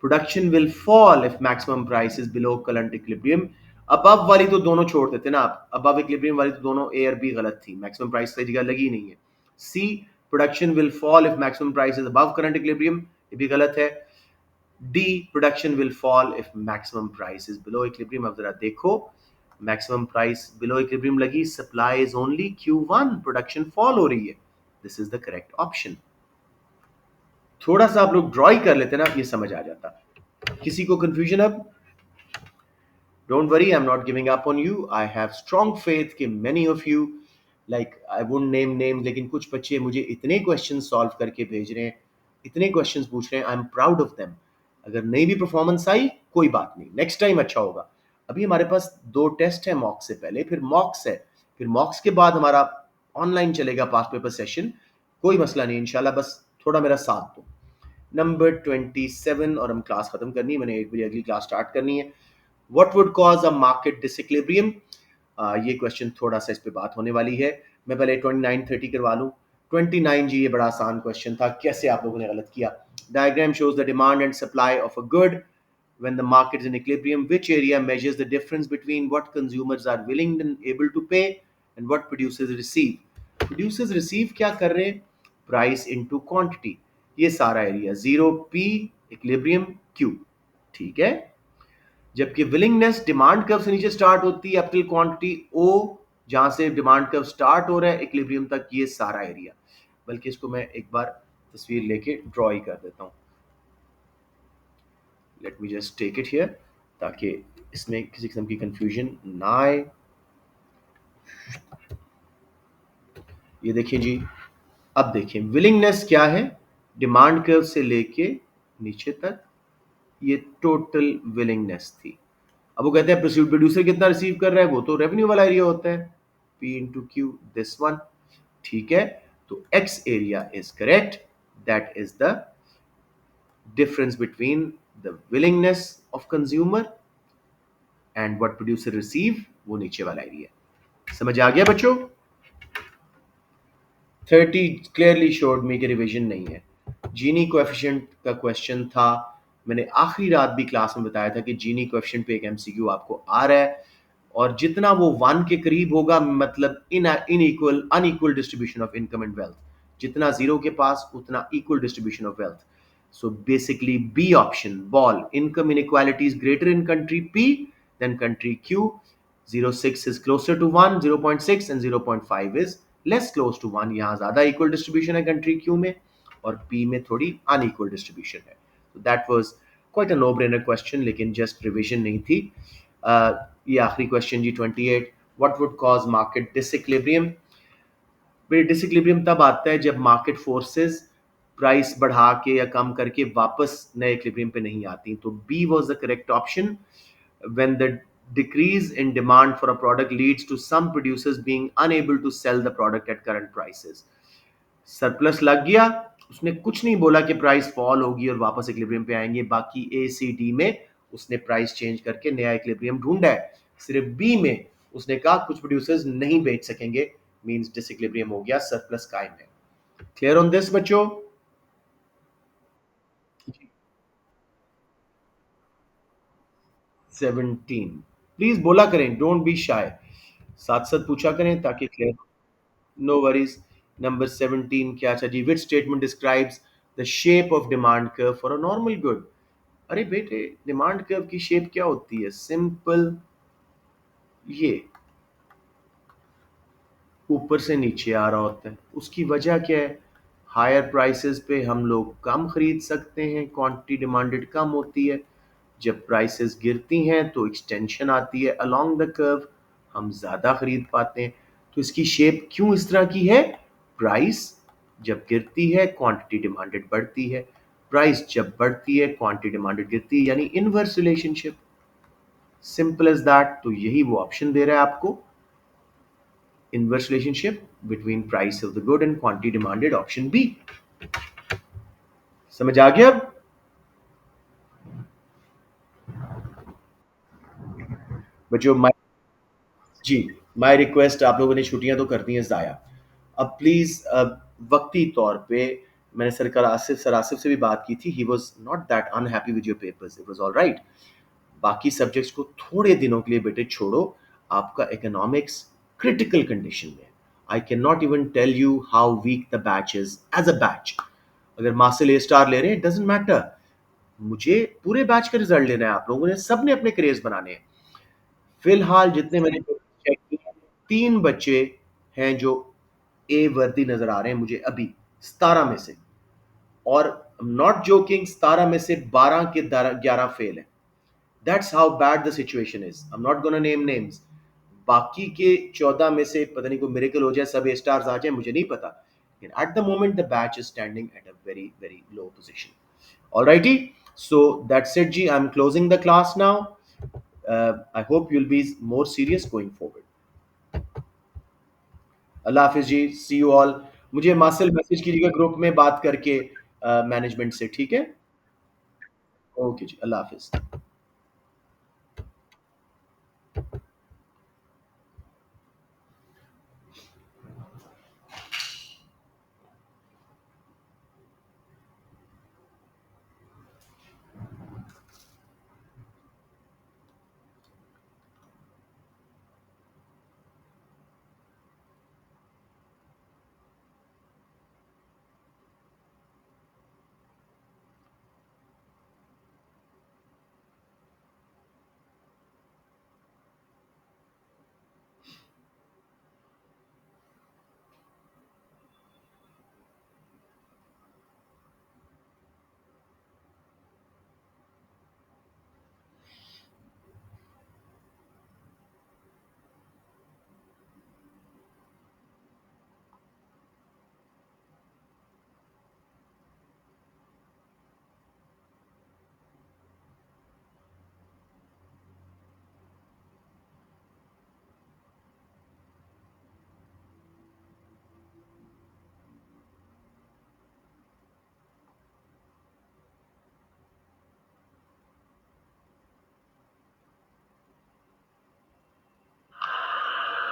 production will fall if maximum price is below current equilibrium. Above वाली तो दोनों छोड़ देते ना आप, अबव इक्विलिब्रियम वाली तो दोनों ए और बी गलत थी, मैक्सिमम प्राइस सही जगह लगी नहीं है। C production will fall if maximum price is above current equilibrium, ये भी गलत है। D production will fall if maximum price is below equilibrium. अब जरा देखो, मैक्सिमम प्राइस बिलो इक्विलिब्रियम लगी, supply is only Q1, production fall हो रही है, this is the correct option. थोड़ा सा आप लोग ड्रॉ ही कर लेते ना, ये समझ आ जाता। किसी को कंफ्यूजन अब? Don't worry, I'm not giving up on you. I have strong faith कि many of you, like I won't name names, लेकिन कुछ बच्चे मुझे इतने क्वेश्चन सॉल्व करके भेज रहे हैं, इतने क्वेश्चन पूछ रहे हैं, I am proud of them. अगर नहीं भी परफॉर्मेंस आई कोई बात नहीं, नेक्स्ट टाइम अच्छा होगा। अभी हमारे पास 2 टेस्ट है मॉक से पहले, फिर मॉक्स है, फिर मॉक्स के बाद हमारा ऑनलाइन चलेगा पास्ट पेपर सेशन। कोई मसला नहीं इंशाल्लाह, बस थोड़ा मेरा साथ दो। नंबर 27 और हम क्लास खत्म करनी है, मैंने 1 बजे अगली क्लास स्टार्ट करनी है। What would cause a market disequilibrium? ये क्वेश्चन थोड़ा सा इस पे बात होने वाली है। मैं पहले 29-30 करवा लूँ। 29 जी, ये बड़ा आसान क्वेश्चन था, कैसे आप लोगों ने गलत किया। Diagram shows the demand and supply of a good when the market is in equilibrium. Which area measures the difference between what consumers are willing and able to pay and what producers receive? Producers receive क्या कर रहे हैं? Price into quantity. ये सारा area 0p equilibrium Q, ठीक है। जबकि willingness demand curve से नीचे स्टार्ट होती है अप टिल क्वांटिटी ओ, जहां से डिमांड कर्व स्टार्ट हो रहा है इक्विलिब्रियम तक, ये सारा एरिया। बल्कि इसको मैं एक बार तस्वीर लेके ड्रॉ ही कर देता हूं। Let me just take it here, ताकि इसमें किसी किस्म की कंफ्यूजन ना आए। ये देखिए जी, अब देखिए विलिंगनेस क्या है, डिमांड कर्व से लेके नीचे तक ये टोटल विलिंगनेस थी। अब वो कहते हैं प्रोड्यूसर कितना रिसीव कर रहा है, वो तो रेवेन्यू वाला एरिया होता है, P into Q, this one, ठीक है। तो x area is correct, that is the difference between the willingness of consumer and what producer receive, वो नीचे वाला एरिया। समझ आ गया बच्चों? 30 क्लियरली शोड मी कि रिविजन नहीं है। जीनी कोएफिशिएंट का क्वेश्चन था, मैंने आखिरी रात भी क्लास में बताया था कि जीनी कोएफिशिएंट पे एक एमसीक्यू आपको आ रहा है, और जितना वो 1 के करीब होगा, मतलब inequal unequal distribution of income and wealth, जितना 0 के पास उतना equal distribution of wealth. So basically B option, ball, income inequality is greater in country P than country Q. 0.6 is closer to 1, 0.6 and 0.5 is less close to 1। यहाँ ज्यादा equal distribution है country Q में, और P में थोड़ी unequal distribution है। तो that was quite a no brainer question, लेकिन जस्ट रिविजन नहीं थी। ये आखिरी क्वेश्चन जी 28, what would cause market disequilibrium. Disequilibrium तब आता है जब मार्केट फोर्सेस प्राइस बढ़ा के या कम करके वापस नए इक्विलिब्रियम पे नहीं आती। तो B was the correct option, when the decrease in demand for a product leads to some producers being unable to sell the product at current prices। Surplus लग गया, उसने कुछ नहीं बोला कि प्राइस फॉल होगी और वापस इक्विलिब्रियम पे आएंगे, बाकी ए सी डी में उसने प्राइस चेंज करके नया इक्विलिब्रियम ढूंढा है। सिर्फ बी में उसने कहा कुछ प्रोड्यूसर्स नहीं बेच सकेंगे, मींस डिसइक्विलिब्रियम हो गया, सरप्लस कायम है। क्लियर ऑन दिस बच्चों? 17, प्लीज बोला करें, डोंट बी शाय, साथ साथ पूछा करें ताकि क्लियर। No worries. नंबर 17 क्या था जी, which statement describes the shape of demand curve for a normal good. अरे बेटे, डिमांड कर्व की शेप क्या होती है? सिंपल, ये ऊपर से नीचे आ रहा होता है। उसकी वजह क्या है? हायर प्राइसेस पे हम लोग कम खरीद सकते हैं, क्वांटिटी डिमांडेड कम होती है। जब प्राइसेस गिरती हैं तो एक्सटेंशन आती है अलोंग द कर्व, हम ज़्यादा खरीद पाते हैं। तो इसकी शेप क्यों इस तरह की है? प्राइस जब गिरती है क्वांटिटी डिमांडेड बढ़ती है, प्राइस जब बढ़ती है क्वांटिटी डिमांडेड गिरती है, यानी inverse relationship. Simple as that. तो यही वो ऑप्शन दे रहा है आपको, inverse relationship between price of the good and quantity demanded, option B. समझ आ गया अब? बच्चों जी, माय रिक्वेस्ट, आप लोगों ने छुट्टियां तो कर दी हैं ज़ाया, अब प्लीज़ वक्ती तौर पे, मैंने सर आसिफ से भी बात की थी, he was not that unhappy with your papers, it was alright. बाकी सब्जेक्ट्स को थोड़े दिनों के लिए बेटे छोड़ो, आपका इकोनॉमिक्स क्रिटिकल कंडीशन में। I can not even tell you how weak the batch is as a batch. अगर मार्क्स ए स्टार ले रहे हैं, इट डजेंट मैटर, मुझे पूरे बैच का रिजल्ट लेना है। आप लोगों ने सबने अपने करियर्स बनाने हैं। फिलहाल जितने मैंने चेक किए, 3 बच्चे हैं जो ए वर्दी नजर आ रहे हैं मुझे अभी 17 में से, और नॉट जोकिंग, 17 में से 12 के 11 फेल है। That's how bad the situation is. I am not gonna name names. बाकी के 14 में से पता नहीं कोई मिरेकल हो जाए, सब ए स्टार्स आ जाए, मुझे नहीं पता, लेकिन at the moment the batch is standing at a very very low position. Alrighty, so that's it, Ji. I'm closing the class now. I hope you'll be more serious going forward. अल्लाह हाफिज जी, see you all. मुझे मार्शल message कीजिएगा group में बात करके management से, ठीक है? ओके जी, अल्लाह हाफिज।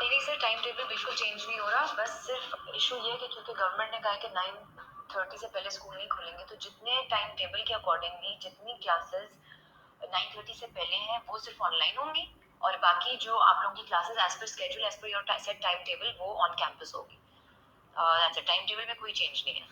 नहीं सर, टाइम टेबल बिल्कुल चेंज नहीं हो रहा। बस सिर्फ इशू ये है कि क्योंकि गवर्नमेंट ने कहा है कि 9:30 से पहले स्कूल नहीं खुलेंगे, तो जितने टाइम टेबल के अकॉर्डिंगली जितनी क्लासेस 9:30 से पहले हैं वो सिर्फ ऑनलाइन होंगी, और बाकी जो आप लोगों की classes as per schedule, as per your set time table, वो ऑन कैंपस होगी। टाइम टेबल में कोई चेंज नहीं है।